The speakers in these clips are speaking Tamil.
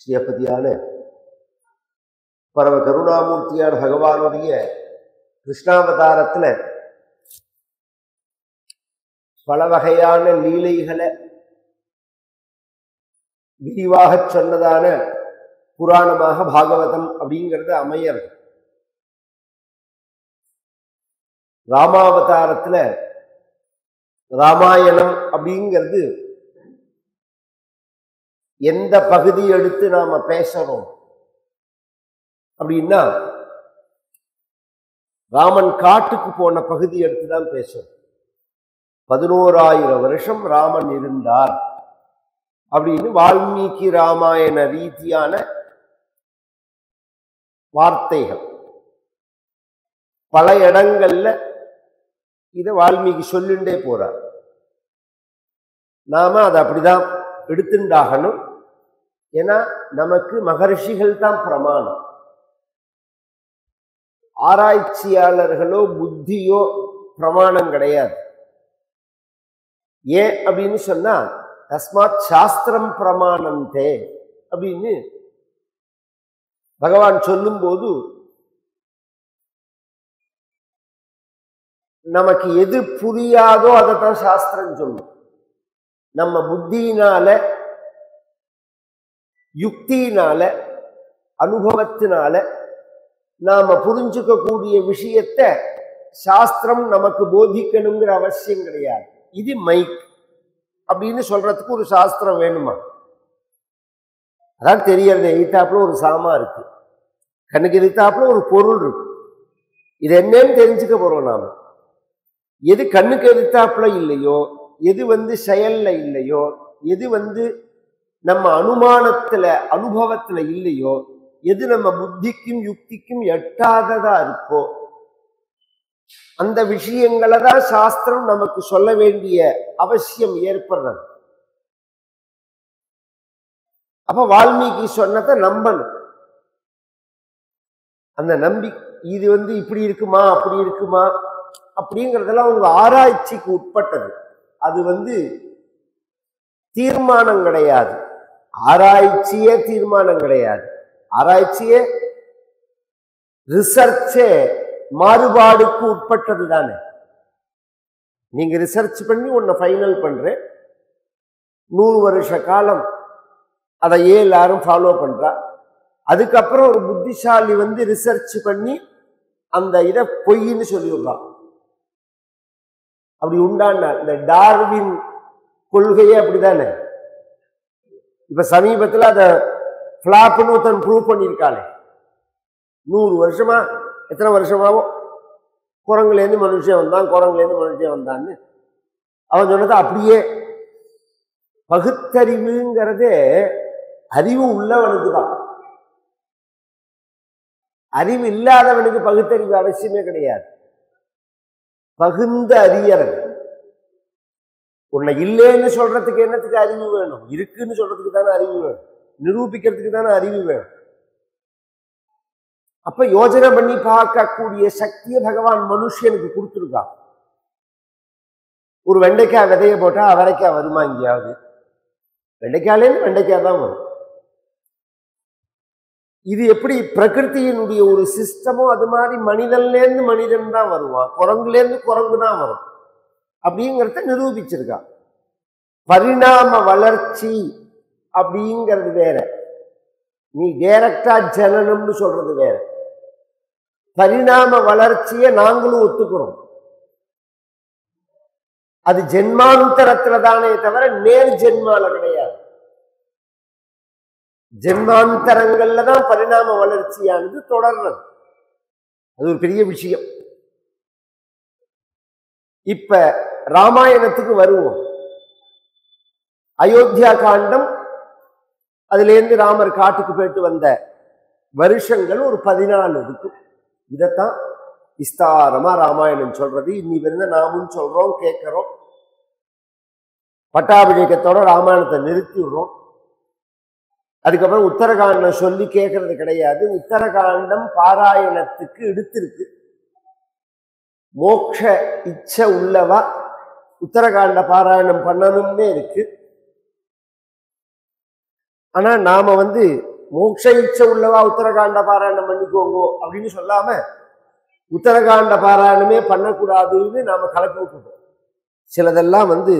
ஸ்ரீயப்பதியான பரம கருணாமூர்த்தியான பகவானுடைய கிருஷ்ணாவதாரத்துல பல வகையான லீலைகளை விரிவாக சொன்னதான புராணமாக பாகவதம் அப்படிங்கிறது அமையறது. ராமாவதாரத்துல ராமாயணம் அப்படிங்கிறது எந்த பகுதி எடுத்து நாம பேசணும் அப்படின்னா ராமன் காட்டுக்கு போன பகுதி எடுத்துதான் பேசணும். 11,000 வருஷம் ராமன் இருந்தார் அப்படின்னு வால்மீகி ராமாயண ரீதியான வார்த்தைகள். பல இடங்கள்ல இத வால்மீகி சொல்லிண்டே போறார். நாம அதை அப்படிதான் எடுத்துண்டாகணும். ஏன்னா நமக்கு மகர்ஷிகள் தான் பிரமாணம். ஆராய்ச்சியாளர்களோ புத்தியோ பிரமாணம் கிடையாது. ஏன் அப்படின்னு சொன்னா தஸ்மாத் சாஸ்திரம் பிரமாணந்தே அப்படின்னு பகவான் சொல்லும் போது நமக்கு எது புரியாதோ அதைத்தான் சாஸ்திரம் சொல்லும். நம்ம புத்தியினால யுக்தியினால அனுபவத்தினால நாம புரிஞ்சுக்க கூடிய விஷயத்தை சாஸ்திரம் நமக்கு போதிக்கணுங்கிற அவசியம் கிடையாது. இது மைக் அப்படின்னு சொல்றதுக்கு ஒரு சாஸ்திரம் வேணுமா? அதான் தெரியறது. எதிர்த்தாப்புல ஒரு சாமா இருக்கு, கண்ணுக்கு எதிர்த்தாப்புல ஒரு பொருள் இருக்கு. இது என்னன்னு தெரிஞ்சுக்க போறோம் நாம. எது கண்ணுக்கு எதிர்த்தாப்புல இல்லையோ, எது செயல்ல இல்லையோ, எது நம்ம அனுமானத்துல அனுபவத்துல இல்லையோ, எது நம்ம புத்திக்கும் யுக்திக்கும் எட்டாததா இருக்கோ அந்த விஷயங்களை தான் சாஸ்திரம் நமக்கு சொல்ல வேண்டிய அவசியம் ஏற்படுறது. அப்ப வால்மீகி சொன்னதை நம்பணும். அந்த நம்பி இது இப்படி இருக்குமா அப்படி இருக்குமா அப்படிங்கிறதெல்லாம் உங்க ஆராய்ச்சிக்கு உட்பட்டது. அது தீர்மானம் கிடையாது. ஆராய்ச்சியே தீர்மானம் கிடையாது. ஆராய்ச்சியே ரிசர்ச்சே மாறுபாடுக்கு உட்பட்டது தானே. நீங்க ரிசர்ச் பண்ணி ஒன்ன ஃபைனல் பண்ற 100 வருஷ காலம் அதை எல்லாரும் ஃபாலோ பண்றா. அதுக்கப்புறம் ஒரு புத்திசாலி ரிசர்ச் பண்ணி அந்த இதை பொய்ன்னு சொல்லிவிடுறான். அப்படி உண்டான இந்த டார்வின் கொள்கையே அப்படிதானே. இப்ப சமீபத்துல அத பிளாப்னு ஒருத்தன் ப்ரூவ் பண்ணியிருக்காளே. 100 வருஷமா எத்தனை வருஷமாவோ குரங்குலேருந்து மனுஷன் வந்தான், குரங்குலேருந்து மனுஷன் வந்தான்னு அவன் சொன்னது அப்படியே. பகுத்தறிவுங்கிறதே அறிவு உள்ளவனுக்கு தான். அறிவு இல்லாதவனுக்கு பகுத்தறிவு அவசியமே கிடையாது. பகுந்த அறியறது. உன்னை இல்லைன்னு சொல்றதுக்கு என்னத்துக்கு அறிவு வேணும்? இருக்குன்னு சொல்றதுக்கு தானே அறிவு வேணும். நிரூபிக்கிறதுக்கு தானே அறிவு வேணும். அப்ப யோஜனை பண்ணி பார்க்கக்கூடிய சக்தியை பகவான் மனுஷனுக்கு கொடுத்துருக்கான். ஒரு வெண்டைக்காய் விதைய போட்டா அவரைக்காய் வருமா? எங்கேயாவது வெண்டைக்காயிலேருந்து வெண்டைக்காய் தான் வரும். இது எப்படி பிரகிருத்தியினுடைய ஒரு சிஸ்டமோ அது மாதிரி மனிதன்லேருந்து மனிதன் தான் வருவான், குரங்குலேருந்து குரங்கு தான் வரும் அப்படிங்கிறத நிரூபிச்சிருக்கான். பரிணாம வளர்ச்சி அப்படிங்கிறது வேற, நீ டைரக்டா ஜனனம்னு சொல்றது வேற. பரிணாம வளர்ச்சியை நாங்களும் ஒத்துக்கிறோம். அது ஜென்மாந்தரத்துல தானே தவிர நேர் ஜென்மால கிடையாது. ஜென்மாந்தரங்கள்ல தான் பரிணாம வளர்ச்சியானது தொடர்றது. அது ஒரு பெரிய விஷயம். இப்ப ராமாயணத்துக்கு வருவோம். அயோத்தியா காண்டம், அதுல இருந்து ராமர் காட்டுக்கு போயிட்டு வந்த வருஷங்கள் ஒரு 14 இருக்கு. இதத்தான் விஸ்தாரமா ராமாயணம் சொல்றது. இன்னி நாமும் சொல்றோம், கேட்கிறோம். பட்டாபிஷேகத்தோட ராமாயணத்தை நிறுத்திடுறோம். அதுக்கப்புறம் உத்தரகாண்டம் சொல்லி கேட்கறது கிடையாது. உத்தரகாண்டம் பாராயணத்துக்கு எடுத்திருக்கு. மோட்ச இச்சை உள்ளவா உத்தரகாண்ட பாராயணம் பண்ணணும்னே இருக்கு. ஆனா நாம மோட்ச இச்சை உள்ளவா உத்தரகாண்ட பாராயணம் பண்ணிக்கோங்கோ அப்படின்னு சொல்லாம உத்தரகாண்ட பாராயணமே பண்ணக்கூடாதுன்னு நாம கலப்பி விட்டுட்டோம். சிலதெல்லாம் வந்து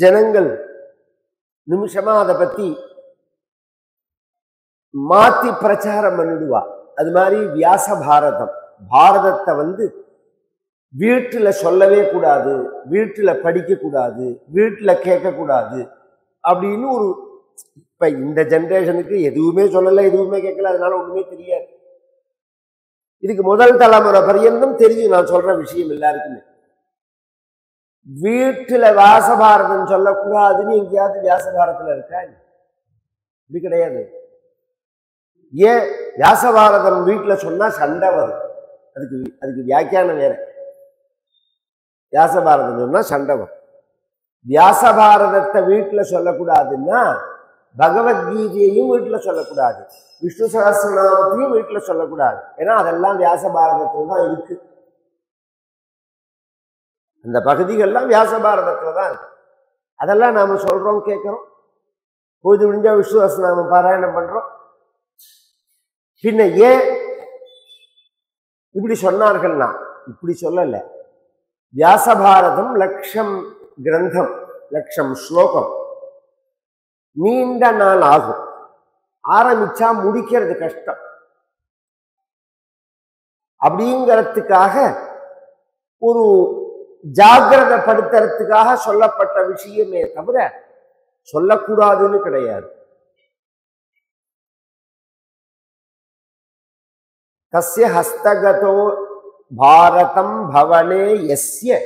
ஜனங்கள் நிமிஷமா அதை பத்தி மாத்தி பிரச்சாரம் பண்ணிடுவா. அது மாதிரி வியாச பாரதம், பாரதத்தை வந்து வீட்டுல சொல்லவே கூடாது, வீட்டுல படிக்க கூடாது, வீட்டுல கேட்க கூடாது அப்படின்னு ஒரு, இப்ப இந்த ஜெனரேஷனுக்கு எதுவுமே சொல்லல, எதுவுமே கேட்கல, அதனால ஒண்ணுமே தெரியாது. இதுக்கு முதல் தலைமுறை பரியந்தம் தெரியும் நான் சொல்ற விஷயம் எல்லாருக்குமே. வீட்டுல வியாச பாரதம் சொல்லக்கூடாதுன்னு எங்கேயாவது வியாச பாரதத்துல இருக்கா? இது கிடையாது. ஏன் வியாச பாரதம் வீட்டுல சொன்னா சண்டை வரும், அதுக்கு வியாக்கியானம் வேற. வியாச பாரதம் சொன்னா சண்டை வரும். வியாச பாரதத்தை வீட்டுல சொல்லக்கூடாதுன்னா பகவத்கீதையையும் வீட்டுல சொல்லக்கூடாது, விஷ்ணு சகஸ்ரநாமத்தையும் வீட்டுல சொல்லக்கூடாது. ஏன்னா அதெல்லாம் வியாச பாரதத்துல தான் இருக்கு. அந்த பகுதிகள்லாம் வியாச பாரதத்துல தான் இருக்கு. அதெல்லாம் நாம சொல்றோம், கேட்கிறோம், பொழுது விடிஞ்சா விஷ்ணு சகஸ்ரநாமம் பாராயணம் பண்றோம். பின்ன ஏன் இப்படி சொன்னார்கள்னா, இப்படி சொல்லல. வியாச பாரதம் லட்சம் கிரந்தம், லட்சம் ஸ்லோகம், நீண்ட நாள் ஆகும். ஆரம்பிச்சா முடிக்கிறது கஷ்டம். அப்படிங்கிறதுக்காக ஒரு ஜாகிரதைப்படுத்துறதுக்காக சொல்லப்பட்ட விஷயமே தவிர சொல்லக்கூடாதுன்னு கிடையாது. தஸ்ய ஹஸ்தகதோ பாரதம் பவனே யஸ்ய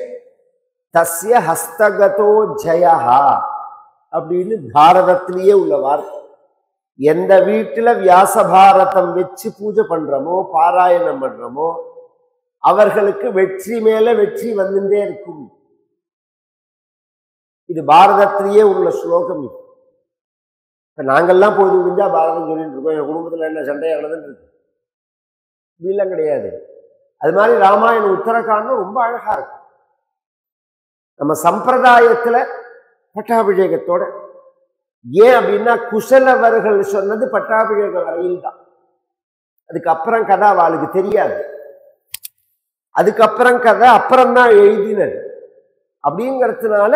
தஸ்ய ஹஸ்தகதோ ஜயஹா அப்படின்னு பாரதத்திலேயே உள்ள வார்த்தை. எந்த வீட்டுல வியாச பாரதம் வச்சு பூஜை பண்றோமோ, பாராயணம் பண்றோமோ, அவர்களுக்கு வெற்றி மேல வெற்றி வந்துட்டே இருக்கும். இது பாரதத்திலேயே உள்ள ஸ்லோகம். இது இப்ப நாங்கள்லாம் பொழுது முடிஞ்சா பாரதம் சொல்லிட்டு இருக்கோம். என் குடும்பத்துல என்ன சண்டையானதுன்னு இருக்கு, இப்படிலாம் கிடையாது. அது மாதிரி ராமாயணம் உத்தரகாண்டம் ரொம்ப அழகா இருக்கும். நம்ம சம்பிரதாயத்துல பட்டாபிஷேகத்தோட, ஏன் அப்படின்னா குசலவர்கள் சொன்னது பட்டாபிஷேக வரையில் தான். அதுக்கப்புறம் கதை அவளுக்கு தெரியாது. அதுக்கப்புறம் கதை அப்புறம்தான் எழுதினது. அப்படிங்கிறதுனால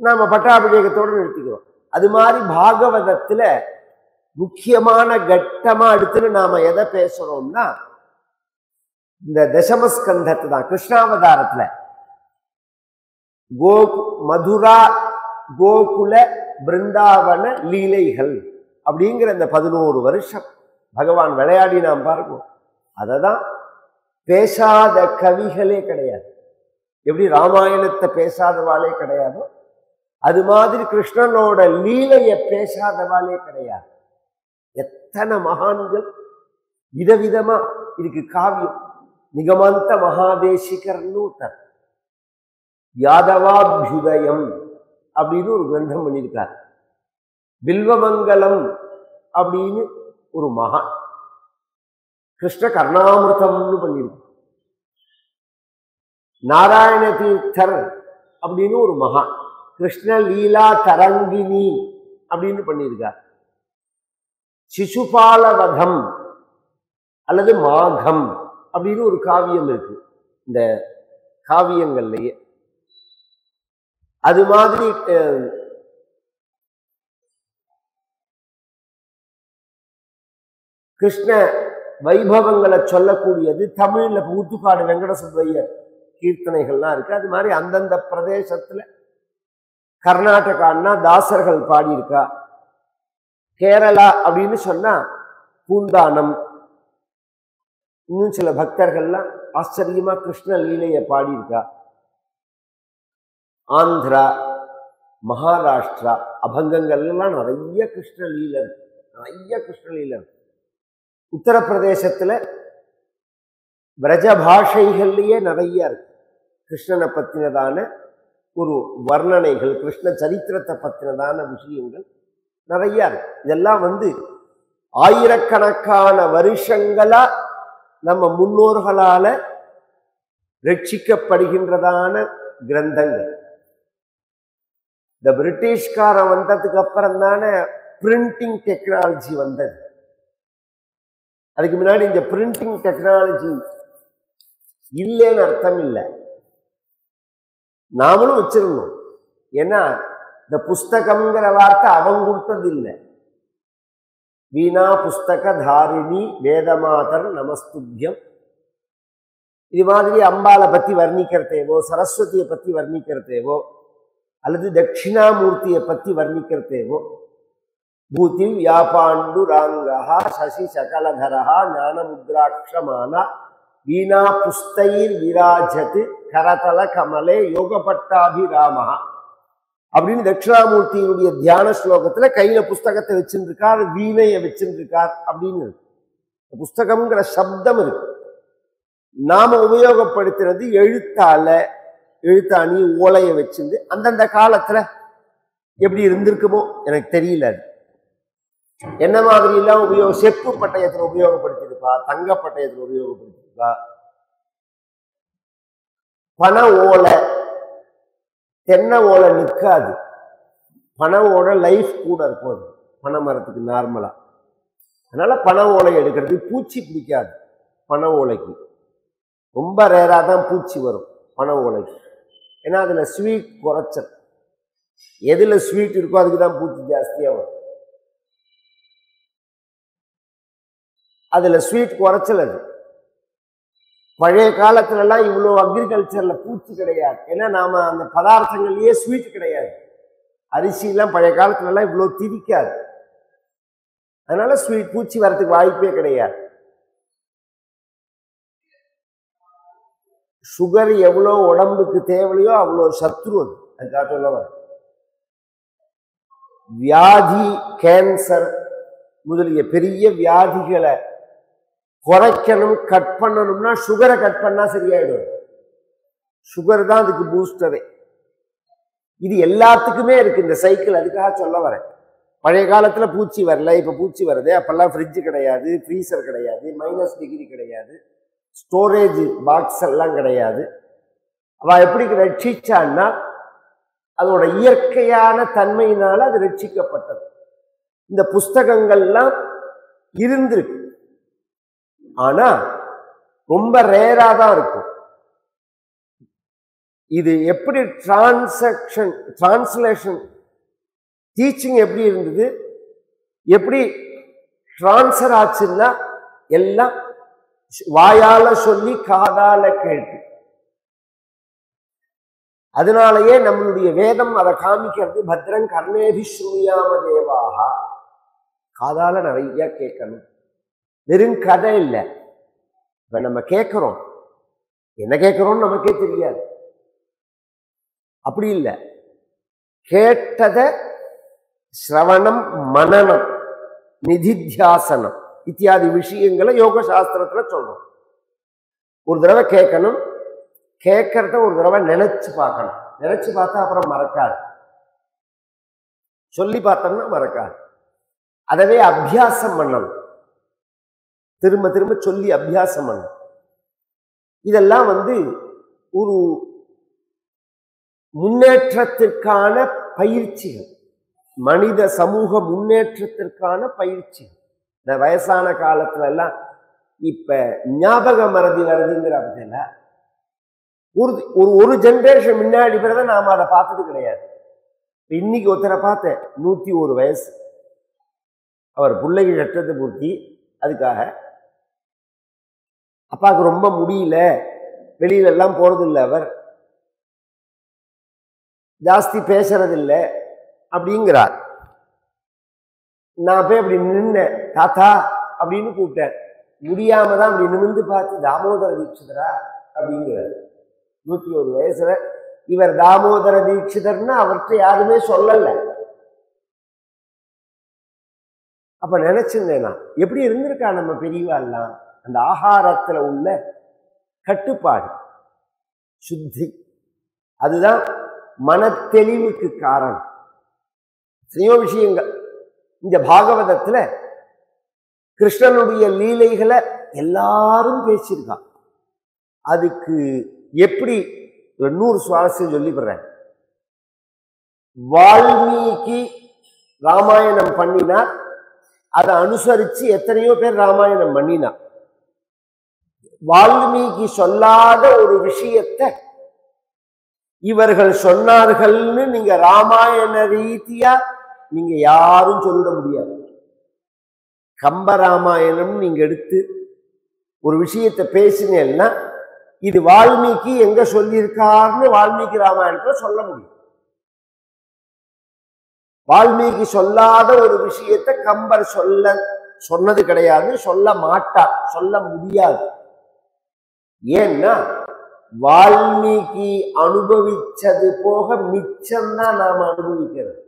நாம பட்டாபிஷேகத்தோடு நிறுத்திக்கிறோம். அது மாதிரி பாகவதத்துல முக்கியமான கட்டமா அடுத்துன்னு நாம எதை பேசுறோம்னா இந்த தசமஸ்கந்தத்தை தான். கிருஷ்ணாவதாரத்துல மதுரா கோகுல பிருந்தாவன லீலைகள் அப்படிங்கிற இந்த 11 வருஷம் பகவான் விளையாடி நாம் பார்ப்போம். அததான் பேசாத கவிகளே கிடையாது. எப்படி ராமாயணத்தை பேசாதவாளே கிடையாதோ அது மாதிரி கிருஷ்ணனோட லீலைய பேசாதவாளே கிடையாது. எத்தனை மகான்கள் விதவிதமா இதுக்கு காவியம். நிகமந்த மகாதேசிகர்னு யாதவாபியுதயம் அப்படின்னு ஒரு கிரந்தம் பண்ணியிருக்கார். பில்வமங்கலம் அப்படின்னு ஒரு மகான் கிருஷ்ண கர்ணாமிருதம்னு பண்ணியிருக்கார். நாராயண தீர்த்தர் அப்படின்னு ஒரு மகான் கிருஷ்ண லீலா தரங்கினி அப்படின்னு பண்ணியிருக்கார். சிசுபாலவதம் அல்லது மாகம் அப்படின்னு ஒரு காவியம் இருக்கு இந்த காவியங்கள்லயே. அது மாதிரி கிருஷ்ண வைபவங்களை சொல்லக்கூடியது தமிழ்ல ஊத்துக்காடு வெங்கட சுப்பையர் கீர்த்தனைகள்லாம் இருக்கு. அது மாதிரி அந்தந்த பிரதேசத்துல கர்நாடகான்னா தாசர்கள் பாடியிருக்கா. கேரளா அப்படின்னு சொன்னா பூந்தானம், இன்னும் சில பக்தர்கள்லாம் ஆச்சரியமா கிருஷ்ண லீலைய பாடியிருக்கா. ஆந்திரா, மகாராஷ்டிரா அபங்கங்கள்லாம் நிறைய கிருஷ்ணலீலன், நிறைய கிருஷ்ணலீலன். உத்தரப்பிரதேசத்துல பிரஜ பாஷைகள்லயே நிறைய இருக்கு கிருஷ்ணனை பத்தினதான ஒரு வர்ணனைகள், கிருஷ்ண சரித்திரத்தை பத்தினதான விஷயங்கள் நிறைய இருக்கு. இதெல்லாம் ஆயிரக்கணக்கான வருஷங்களா நம்ம முன்னோர்களால ரட்சிக்கப்படுகின்றதான கிரந்தங்கள். இந்த பிரிட்டிஷ்காரன் வந்ததுக்கு அப்புறம் தானே பிரிண்டிங் டெக்னாலஜி வந்தது. அதுக்கு முன்னாடி இந்த பிரிண்டிங் டெக்னாலஜி இல்லைன்னு அர்த்தம் இல்லை, நாமளும் வச்சிருந்தோம். ஏன்னா இந்த புஸ்தகம்ங்கிற வார்த்தை அவங்க கொடுத்தது இல்லை. வீணா புஸ்தக தாரிணி வேதமாதர் நமஸ்துபியம். இது மாதிரி அம்பாளை பத்தி வர்ணிக்கிறதேவோ, சரஸ்வதியை பத்தி வர்ணிக்கிறதேவோ, அல்லது தட்சிணாமூர்த்தியை பத்தி வர்ணிக்கிறதேவோ, பூதி வியாபாண்டு ராங்கா சசி சகலதரா ஞானமுத்ராட்சமானா வீணா புஸ்தைர் விராஜத்து கரதல கமலே யோகப்பட்டாபிராமா அப்படின்னு தட்சிணாமூர்த்தியினுடைய தியான ஸ்லோகத்துல கையில புஸ்தகத்தை வச்சுருக்கார், வீணையை வச்சுருக்கார் அப்படின்னு. புஸ்தகம்ங்கிற சப்தம் இருக்கு. நாம உபயோகப்படுத்துறது எழுத்தாணி ஓலையை வச்சிருந்து அந்தந்த காலத்துல எப்படி இருந்திருக்குமோ எனக்கு தெரியல. அது என்ன மாதிரி எல்லாம் செப்பு பட்டயத்துல உபயோகப்படுத்திருப்பா, தங்க பட்டயத்துல உபயோகப்படுத்திருப்பா. பண ஓலை, தென்னை ஓலை நிற்காது. பனை ஓலை லைஃப் கூட இருக்கும் பனை மரத்துக்கு நார்மலா. அதனால பனை ஓலை எடுக்கிறது. பூச்சி பிடிக்காது பனை ஓலைக்கு, ரொம்ப ரேரா தான் பூச்சி வரும் பனை ஓலைக்கு. ஏன்னா அதுல ஸ்வீட் குறைச்சல், எதுல ஸ்வீட் இருக்கோ அதுக்கு தான் பூச்சி ஜாஸ்தியா வரும். அதுல ஸ்வீட் குறைச்சல். அது பழைய காலத்துல எல்லாம் இவ்வளோ அக்ரிகல்ச்சர்ல பூச்சி கிடையாது. ஏன்னா நாம அந்த பதார்த்தங்கள்லயே ஸ்வீட் கிடையாது. அரிசிலாம் பழைய காலத்துல எல்லாம் இவ்வளோ திரிக்காது. அதனால ஸ்வீட் பூச்சி வரதுக்கு வாய்ப்பே கிடையாது. சுகர் எவ்வளோ உடம்புக்கு தேவையோ அவ்வளோ சத்ரு. அதுக்காக சொல்ல வர வியாதி, கேன்சர் முதலிய பெரிய வியாதிகளை குறைக்கணும், கட் பண்ணணும்னா சுகரை கட் பண்ணா சரியாயிடும். சுகர் தான் அதுக்கு பூஸ்டரே. இது எல்லாத்துக்குமே இருக்கு இந்த சைக்கிள். அதுக்காக சொல்ல வரேன். பழைய காலத்துல பூச்சி வரல, இப்ப பூச்சி வருது. அப்பெல்லாம் ஃப்ரிட்ஜ் கிடையாது, ஃப்ரீசர் கிடையாது, -டிகிரி கிடையாது, ஸ்டோரேஜ் பாக்ஸ் எல்லாம் கிடையாது. அவ எப்படி ரட்சிச்சான்னா அதோட இயற்கையான தன்மையினால அது ரட்சிக்கப்பட்டது. இந்த புஸ்தகங்கள்லாம் இருந்திருக்கு, ஆனா ரொம்ப ரேரா தான் இருக்கும். இது எப்படி டிரான்ஸ்லேஷன் டீச்சிங் எப்படி இருந்தது, எப்படி டிரான்ஸ்ஃபர் ஆச்சுன்னா எல்லாம் வாயால சொல்லி காதால கேட்டு. அதனாலேயே நம்மளுடைய வேதம் அதை காமிக்கிறது. பத்ரங் கர்ணேபி ஸ்ரூயாம தேவாக, காதால நிறைய கேட்கணும். வெறும் கதை இல்லை. இப்ப நம்ம கேட்கிறோம், என்ன கேட்கிறோம்னு நமக்கே தெரியாது. அப்படி இல்லை, கேட்டத சிரவணம், மனனம், நிதித்தியாசனம் இத்தியாதி விஷயங்களை யோக சாஸ்திரத்துல சொல்றோம். ஒரு தடவை கேட்கணும், கேட்கறத ஒரு தடவை நினைச்சு பார்க்கணும். நினைச்சு பார்த்தா அப்புறம் மறக்காது, சொல்லி பார்த்தோம்னா மறக்காது. அதவே அபியாசம் பண்ணணும், திரும்ப திரும்ப சொல்லி அபியாசம் பண்ணணும். இதெல்லாம் ஒரு முன்னேற்றத்திற்கான பயிற்சிகள், மனித சமூக முன்னேற்றத்திற்கான பயிற்சிகள். இந்த வயசான காலத்துல எல்லாம் இப்ப ஞாபக மறதி வருதுங்கிற அப்படின்னா ஒரு ஜென்ரேஷன் முன்னாடி பிறகு நாம அதை பார்த்தது கிடையாது. இன்னைக்கு ஒருத்தரை பார்த்தேன், 101 வயசு, அவர் பிள்ளைக்கு சட்டத்தை பூர்த்தி. அதுக்காக அப்பாவுக்கு ரொம்ப முடியல, வெளியில எல்லாம் போறதில்லை, அவர் ஜாஸ்தி பேசுறதில்லை அப்படிங்கிறார். நான் போய் அப்படி நின்னேன், தாத்தா அப்படின்னு கூப்பிட்டேன். முடியாம தான் அப்படி நிமிர்ந்து பார்த்து, தாமோதர தீட்சிதரா அப்படிங்கிறார். 101 வயசுல இவர் தாமோதர தீட்சிதர்னா அவர்கிட்ட யாருமே சொல்லல. அப்ப நினைச்சிருந்தேனா எப்படி இருந்திருக்கா நம்ம பெரியவாள்லாம். அந்த ஆகாரத்துல உள்ள கட்டுப்பாடு, சுத்தி, அதுதான் மனத்தெளிவுக்கு காரணம். எத்தனையோ விஷயங்கள் இந்த பாகவதத்துல கிருஷ்ணனுடைய லீலைகளை எல்லாரும் பேசியிருக்கான். அதுக்கு எப்படி 100 சுவாரஸ்யம் சொல்லிப்படுறேன். வால்மீகி ராமாயணம் பண்ணினார். அதை அனுசரிச்சு எத்தனையோ பேர் ராமாயணம் பண்ணினார். வால்மீகி சொல்லாத ஒரு விஷயத்தை இவர்கள் சொன்னார்கள்னு நீங்க ராமாயண ரீதியா நீங்க யாரும் சொல்ல முடியாது. கம்ப ராமாயணம் நீங்க எடுத்து ஒரு விஷயத்தை பேசினேன்னா இது வால்மீகி எங்க சொல்லியிருக்காருன்னு வால்மீகி ராமாயணத்துல சொல்ல முடியும். வால்மீகி சொல்லாத ஒரு விஷயத்தை கம்பர் சொன்னது கிடையாது, சொல்ல மாட்டார், சொல்ல முடியாது. ஏன்னா வால்மீகி அனுபவிச்சது போக மிச்சம்தான் நாம் அனுபவிக்கிறது.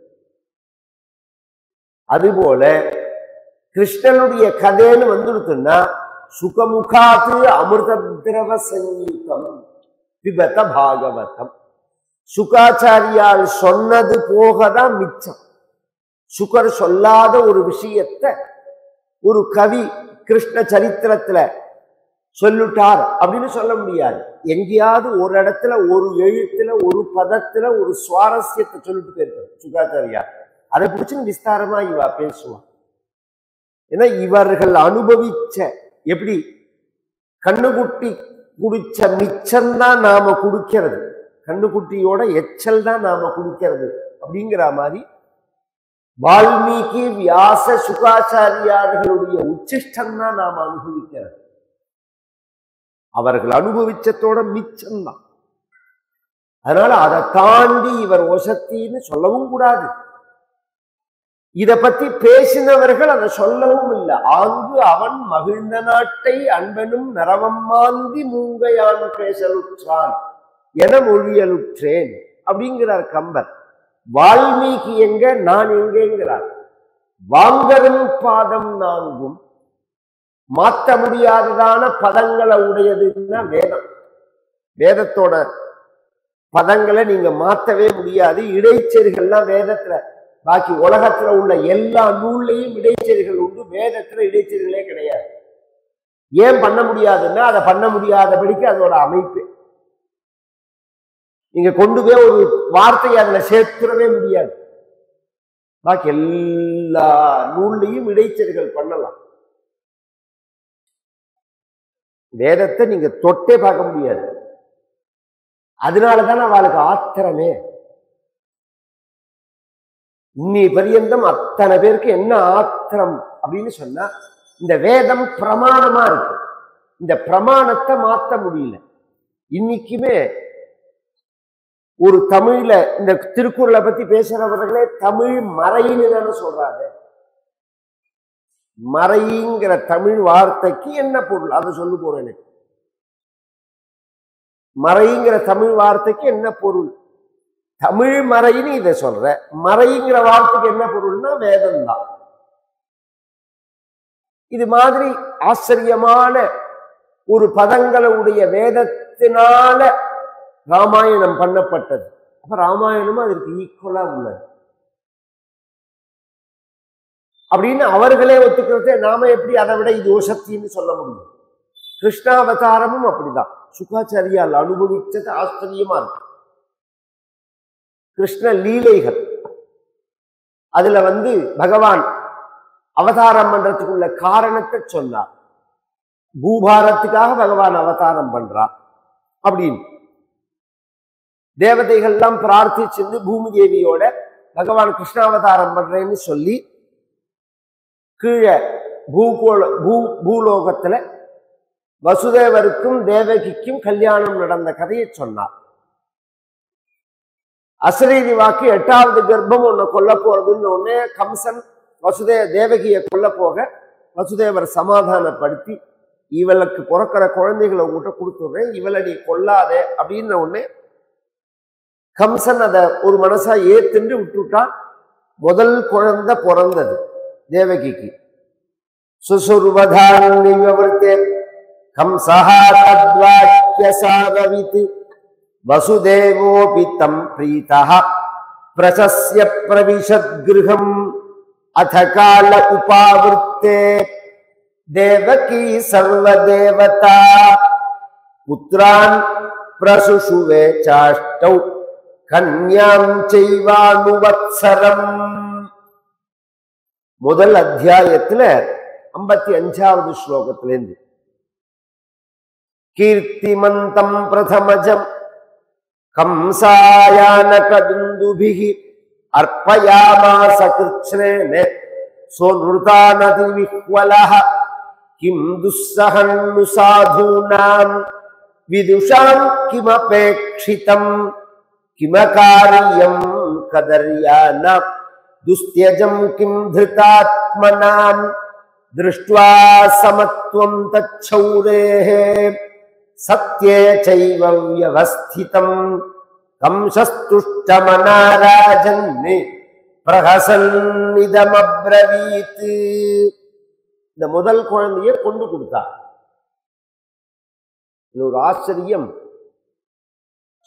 அதுபோல கிருஷ்ணனுடைய கதைன்னு வந்துடுத்துன்னா சுகமுகாத்து அமிர்த திரவ சங்கீதம் பிபத பாகவதம். சுகாச்சாரியால் சொன்னது போகதான் மிச்சம். சுகர் சொல்லாத ஒரு விஷயத்தை ஒரு கவி கிருஷ்ண சரித்திரத்துல சொல்லிட்டார் அப்படின்னு சொல்ல முடியாது. எங்கேயாவது ஒரு இடத்துல ஒரு எழுத்துல ஒரு பதத்துல ஒரு சுவாரஸ்யத்தை சொல்லிட்டு போயிருக்காரு சுகாச்சாரியா. அதை பிடிச்சு விஸ்தாரமா இவா பேசுவான். ஏன்னா இவர்கள் அனுபவிச்ச, எப்படி கண்ணுக்குட்டி குடிச்ச மிச்சம்தான் நாம குடிக்கிறது, கண்ணுக்குட்டியோட எச்சல் தான் நாம குடிக்கிறது அப்படிங்கிற மாதிரி வால்மீகி வியாச சுகாச்சாரியார்களுடைய உச்சிஷ்டம் தான் நாம அனுபவிக்கிறது. அவர்கள் அனுபவிச்சத்தோட மிச்சம்தான். அதனால அதை தாண்டி இவர் ஒசத்தின்னு சொல்லவும் கூடாது. இத பத்தி பேசினவர்கள் அதை சொல்லவும் இல்லை. ஆங்கு அவன் மகிழ்ந்த நாட்டை அன்பனும் நரவம் மாந்தி மூங்கையான் பேசலுற்றான் என மொழியலுற்றேன் அப்படிங்கிறார் கம்பர். வால்மீகி எங்க, நான் எங்கேங்கிறார். வாங்கரும் பாதம் நான்கும் மாற்ற முடியாததான பதங்களை உடையதுன்னா வேதம். வேதத்தோட பதங்களை நீங்க மாற்றவே முடியாது. இடைச்செறிகள்லாம் வேதத்துல, பாக்கி உலகத்துல உள்ள எல்லா நூல்லையும் இடைச்செறிகள் உண்டு, வேதத்துல இடைச்செறிகளே கிடையாது. ஏன் பண்ண முடியாதுன்னா அதை பண்ண முடியாதபடிக்கு அதோட அமைப்பு. நீங்க கொண்டு போய் ஒரு வார்த்தையை அதுல சேர்த்துடவே முடியாது. பாக்கி எல்லா நூல்லையும் இடைச்செறிகள் பண்ணலாம். வேதத்தை நீங்க தொட்டே பார்க்க முடியாது. அதனாலதான் அவளுக்கு ஆத்திரமே. இன்னி பரியந்தம் அத்தனை பேருக்கு என்ன ஆத்திரம் அப்படின்னு சொன்னா, இந்த வேதம் பிரமாணமா இருக்கு, இந்த பிரமாணத்தை மாற்ற முடியல. இன்னைக்குமே ஒரு தமிழ்ல இந்த திருக்குறளை பத்தி பேசுறவர்களே தமிழ் மறைன்னு தானே சொல்றாங்க. மறைங்கிற தமிழ் வார்த்தைக்கு என்ன பொருள் அதை சொல்லு போறேன். எனக்கு மறைங்கிற தமிழ் வார்த்தைக்கு என்ன பொருள்? தமிழ் மறைன்னு இதை சொல்ற, மறைங்கிற வார்த்தைக்கு என்ன பொருள்னா வேதம் தான். இது மாதிரி ஆச்சரியமான ஒரு பதங்களுடைய வேதத்தினால ராமாயணம் பண்ணப்பட்டது. அப்ப ராமாயணமும் அதற்கு ஈக்குவலா உள்ளது அப்படின்னு அவர்களே ஒத்துக்கிறதே. நாம எப்படி அதை விட இது ஓசத்தின்னு சொல்ல முடியும்? கிருஷ்ணாவதாரமும் அப்படிதான். சுகாச்சாரியால் அனுபவிச்சது ஆச்சரியமா இருக்கு. கிருஷ்ண லீலைகள் அதுல பகவான் அவதாரம் பண்றதுக்குள்ள காரணத்தை சொன்னார். பூபாரத்துக்காக பகவான் அவதாரம் பண்றார் அப்படின்னு தேவதைகள்லாம் பிரார்த்திச்சிருந்து பூமி தேவியோட பகவான் கிருஷ்ணாவதாரம் பண்றேன்னு சொல்லி கீழே பூலோகத்துல வசுதேவருக்கும் தேவகிக்கும் கல்யாணம் நடந்த கதையை சொன்னார். அசரீரி வாக்கு 8வது கர்ப்பம் ஒன்னு கொல்ல போறதுன்னு ஒன்னே கம்சன் தேவகியை கொல்ல போக வசுதேவர் சமாதானப்படுத்தி, இவளுக்கு பிறக்கிற குழந்தைகளை உங்ககிட்ட கொடுத்துடுறேன், இவளை நீ கொல்லாதே அப்படின்ன உடனே கம்சன் அதை ஒரு மனசா ஏத்துண்டு விட்டுட்டான். முதல் குழந்தை பிறந்தது தேவகிக்கு. சுசுர்வதான்னிவர்த்தே கம்சஹா தத்வாக்யசாரவித் வசுதேவோபி தம் ப்ரீதஹ பிரசஸ்ய பிரவிஷத் கிருஹம் அத கால உபாவிருத்தே தேவகி சர்வதேவதா புத்ரான் பிரசுஷுவே சாஷ்டௌ கன்யாம் செய்வானுவத்சரம். முதல் அத்தியாயத்துல 55வது ஸ்லோகத்திலிருந்து கீர்த்திமந்தம் பிரதமஜம் கம்சாயானகதுந்துபிஹி அர்ப்பயாமாஸ கிருஷ்ணேன சோன்ருதாநதி விஹ்வலஹ கிம் துஸ்ஸஹன்னு சாதூனாம் விதுஷாம் கிமபேக்ஷிதம் கிமகாரியம் கதர்யான துஸ்த்யஜம் கிம் திருதாத்மனாம் திருஷ்ட்வா சமத்வம் தச்சௌரேஹே சத்யே சைவ வியவஸ்திதம் கம்சஸ்துஷ்டமனாராஜன்னே பிரஹசன்னிதமப்ரவீத். இந்த முதல் குழந்தைய கொண்டு கொடுத்தார். ஒரு ஆச்சரியம்,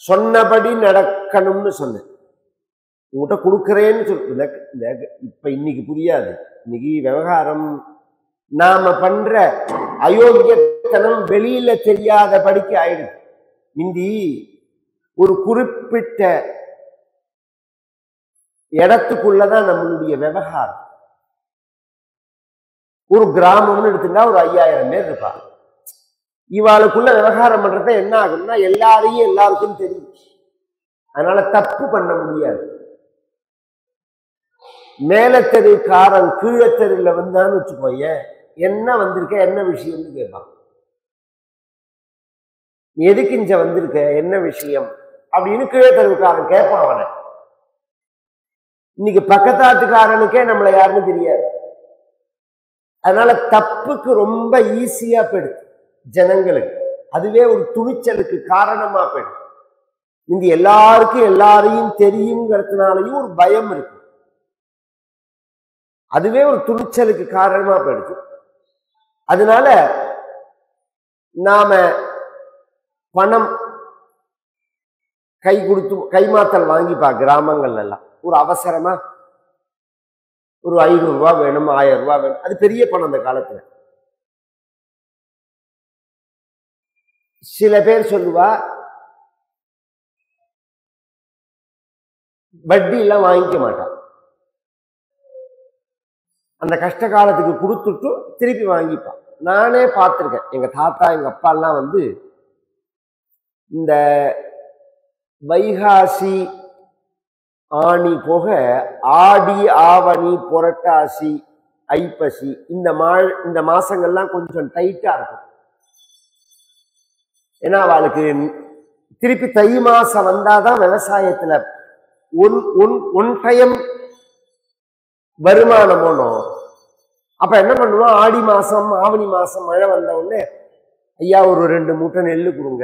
சொன்னபடி நடக்கணும்னு சொன்னேன். உங்கள்கிட்ட கொடுக்குறேன்னு சொல்ல இப்ப இன்னைக்கு புரியாது. இன்னைக்கு விவகாரம் நாம பண்ற அயோக்கியத்தனம் வெளியில தெரியாதபடிக்கு ஆயிடுது. இந்தி ஒரு குறிப்பிட்ட இடத்துக்குள்ளதான் நம்மளுடைய விவகாரம். ஒரு கிராமம்னு எடுத்துட்டா ஒரு 5000 பேர் இருப்பாங்க. இவாளுக்குள்ள விவகாரம் பண்றத என்ன ஆகும்னா எல்லாரையும் எல்லாருக்கும் தெரியும். அதனால தப்பு பண்ண முடியாது. மேல தெருக்காரன் கீழே தெருல வந்தான்னு வச்சுக்கோங்க, என்ன வந்திருக்க என்ன விஷயம்னு கேட்பான். எதுக்கு இங்க வந்திருக்க என்ன விஷயம் அப்படின்னு கீழே தெருக்காரன் கேட்பான். அவனை இன்னைக்கு பக்கத்தாத்துக்காரனுக்கே நம்மளை யாருன்னு தெரியாது. அதனால தப்புக்கு ரொம்ப ஈஸியா போயிடுது ஜனங்களுக்கு. அதுவே ஒரு துணிச்சலுக்கு காரணமா போயிடுது. இந்த எல்லாருக்கும் எல்லாரையும் தெரியுங்கிறதுனாலையும் ஒரு பயம் இருக்கு. அதுவே ஒரு துணிச்சலுக்கு காரணமா போயிடுது. அதனால நாம பணம் கை கொடுத்து கைமாத்தல் வாங்கிப்பா. கிராமங்கள்ல எல்லாம் ஒரு அவசரமா ஒரு 500 ரூபாய் வேணும், 1000 ரூபாய் வேணும். அது பெரிய பணம் அந்த காலத்துல. சில பேர் சொல்லுவா வட்டி எல்லாம் வாங்கிக்க மாட்டான். அந்த கஷ்ட காலத்துக்கு கொடுத்துட்டு திருப்பி வாங்கிப்பான். நானே பார்த்துருக்கேன். எங்க தாத்தா எங்க அப்பா எல்லாம் வந்து இந்த வைகாசி ஆணி போக ஆடி ஆவணி புரட்டாசி ஐப்பசி இந்த மாசங்கள்லாம் கொஞ்சம் டைட்டா இருக்கும். ஏன்னா அவளுக்கு திருப்பி தை மாசம் வந்தாதான் விவசாயத்துல ஒன் டைம் வருமானம் போனோம். அப்ப என்ன பண்ணுவோம், ஆடி மாசம் ஆவணி மாசம் மழை வந்த உடனே ஐயா ஒரு 2 மூட்டை நெல்லு கொடுங்க,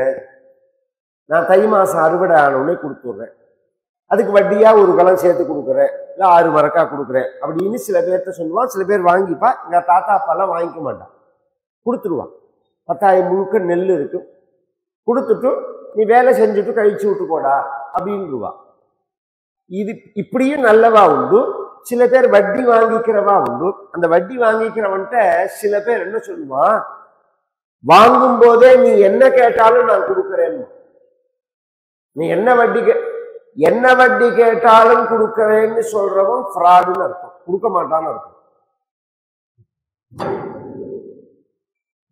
நான் தை மாசம் அறுவடை ஆன உடனே கொடுத்துட்றேன், அதுக்கு வட்டியா ஒரு கலம் சேர்த்து கொடுக்குறேன், இல்லை 6 மரக்கா கொடுக்குறேன் அப்படின்னு சில பேர்கிட்ட சொல்லுவான். சில பேர் வாங்கிப்பா. எங்க தாத்தா அப்பாலாம் வாங்கிக்க மாட்டான், கொடுத்துருவான். 10,000 முழுக்க நெல் இருக்கும், கொடுத்துட்டு நீ வேலை செஞ்சுட்டு கழிச்சு விட்டுக்கோடா அப்படின்னுவா. இது இப்படியும் நல்லவா உண்டு. சில பேர் வட்டி வாங்கிக்கிறவா உண்டு. அந்த வட்டி வாங்கிக்கிறவன்ட்ட சில பேர் என்ன சொல்லுவான், வாங்கும் போதே நீ என்ன கேட்டாலும் நான் கொடுக்குறேன்னு. நீ என்ன வட்டி கேட்டாலும் கொடுக்கறேன்னு சொல்றவன் ஃப்ராடுன்னு அர்த்தம், கொடுக்க மாட்டான்னு அர்த்தம்.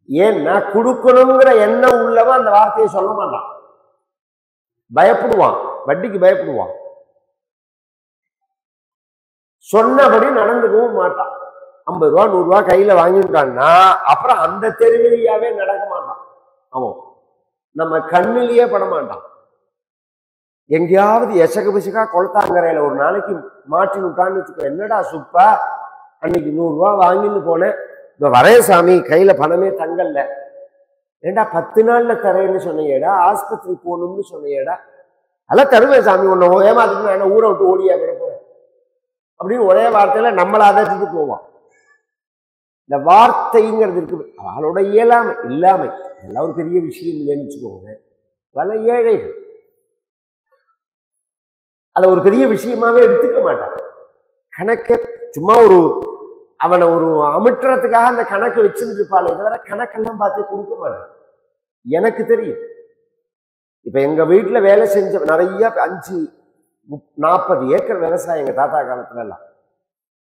ஏன்னா கொடுக்கணுங்கிற எண்ணம் உள்ளவன் அந்த வார்த்தையை சொல்ல மாட்டான், பயப்படுவான், வட்டிக்கு பயப்படுவான், சொன்னபடி நடந்துக்கவும் மாட்டான். 50 ரூபா 100 ரூபா கையில வாங்கிட்டான்னா அப்புறம் அந்த தெருவிலேயாவே நடக்க மாட்டான். அவன் நம்ம கண்ணிலேயே பட மாட்டான். எங்கேயாவது எசகு பிசகா கொளத்தாங்கரையில ஒரு நாளைக்கு மாட்டி விட்டான்னு வச்சுக்கோ, என்னடா சுப்பா அன்னைக்கு 100 ரூபா வாங்கின்னு போனேன், இந்த வரேன் சாமி கையில பணமே தங்கல்ல, ஏண்டா 10 நாள்ல தரேன்னு சொன்னையேடா, ஆஸ்பத்திரி போகணும்னு சொன்னையேடா, அதெல்லாம் தருவேன் சாமி, உன்னை ஏமாத்துக்கு நான் ஊரை விட்டு ஓடியா விட போறேன் அப்படின்னு ஒரே வார்த்தையில நம்மளை அதற்கு போவான். இந்த வார்த்தைங்கிறது இருக்கு, அவளோட இயலாமை இல்லாமை எல்லாம் ஒரு பெரிய விஷயம் இல்லைன்னு வச்சுக்கோங்க. பல ஏழைகள் அதை ஒரு பெரிய விஷயமாவே எடுத்துக்க மாட்டான். கணக்க சும்மா அவனை ஒரு அமிட்டுறதுக்காக அந்த கணக்கு வச்சுட்டு இருப்பாள், தவிர கணக்கெல்லாம் பார்த்து கொடுக்க மாட்டான். எனக்கு தெரியும். இப்ப எங்க வீட்டுல வேலை செஞ்ச நிறைய 5-40 ஏக்கர் விவசாயம் எங்க தாத்தா காலத்துல எல்லாம்.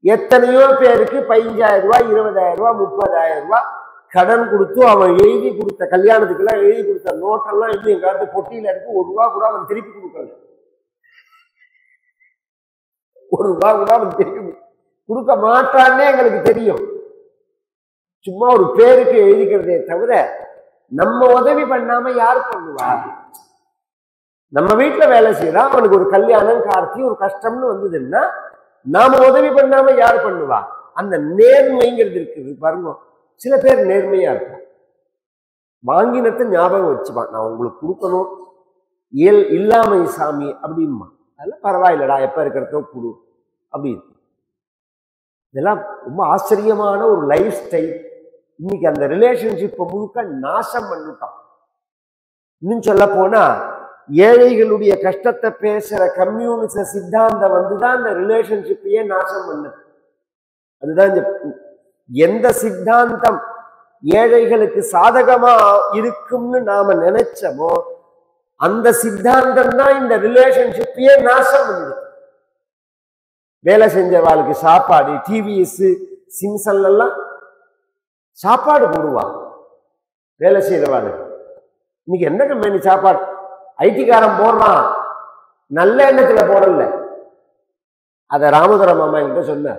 எத்தனையோ பேருக்கு 15,000 ரூபாய், 20,000 ரூபாய், 30,000 ரூபாய் கடன் கொடுத்து அவன் எழுதி கொடுத்த கல்யாணத்துக்கெல்லாம் எழுதி கொடுத்த நோட்டெல்லாம் எப்படி எங்காவது பொட்டியில இருக்கு. 1 ரூபா கூட அவன் திருப்பி கொடுக்கல. 1 ரூபா கூட அவன் திருப்பி கொடுக்க மாட்டான்னே எங்களுக்கு தெரியும். சும்மா ஒரு பேருக்கு எழுதிக்கிறதே தவிர நம்ம உதவி பண்ணாம யார் பண்ணுவா? நம்ம வீட்டுல வேலை செய்யறான், அவனுக்கு ஒரு கல்யாணம், கார்த்தி, ஒரு கஷ்டம்னு வந்ததுன்னா நாம உதவி பண்ணாம யார் பண்ணுவா? அந்த நேர்மைங்கிறது இருக்குது பாருங்க. சில பேர் நேர்மையா இருப்பான், வாங்கினத்தை ஞாபகம் வச்சுப்பான், நான் உங்களுக்கு கொடுக்கணும், இல்லாமை சாமி அப்படின்மா. அதெல்லாம் பரவாயில்லடா, எப்ப இருக்கிறதோ கொடு அப்படின்னு. இதெல்லாம் ரொம்ப ஆச்சரியமான ஒரு லைஃப் ஸ்டைல். இன்னைக்கு அந்த ரிலேஷன்ஷிப்பை முழுக்க நாசம் பண்ணிட்டான். இன்னும் சொல்ல போனா ஏழைகளுடைய கஷ்டத்தை பேசுற கம்யூனிச சித்தாந்தம் வந்துதான் இந்த ரிலேஷன்ஷிப்பையே நாசம் பண்ணுது. அதுதான் எந்த சித்தாந்தம் ஏழைகளுக்கு சாதகமா இருக்கும்னு நாம நினைச்சோமோ அந்த சித்தாந்தம் தான் இந்த ரிலேஷன்ஷிப்பையே நாசம் பண்ணுது. வேலை செஞ்சவாளுக்கு சாப்பாடு, டிவிஎஸ், சிம்சன்ல எல்லாம் சாப்பாடு போடுவான் வேலை செய்யறவாளுக்கு. இன்னைக்கு என்ன கம்பெனி சாப்பாடு? ஐடிக்காரன் போடுறான், நல்ல எண்ணத்துல போடல. அத ராமதுர மாமா என்கிட்ட சொன்ன,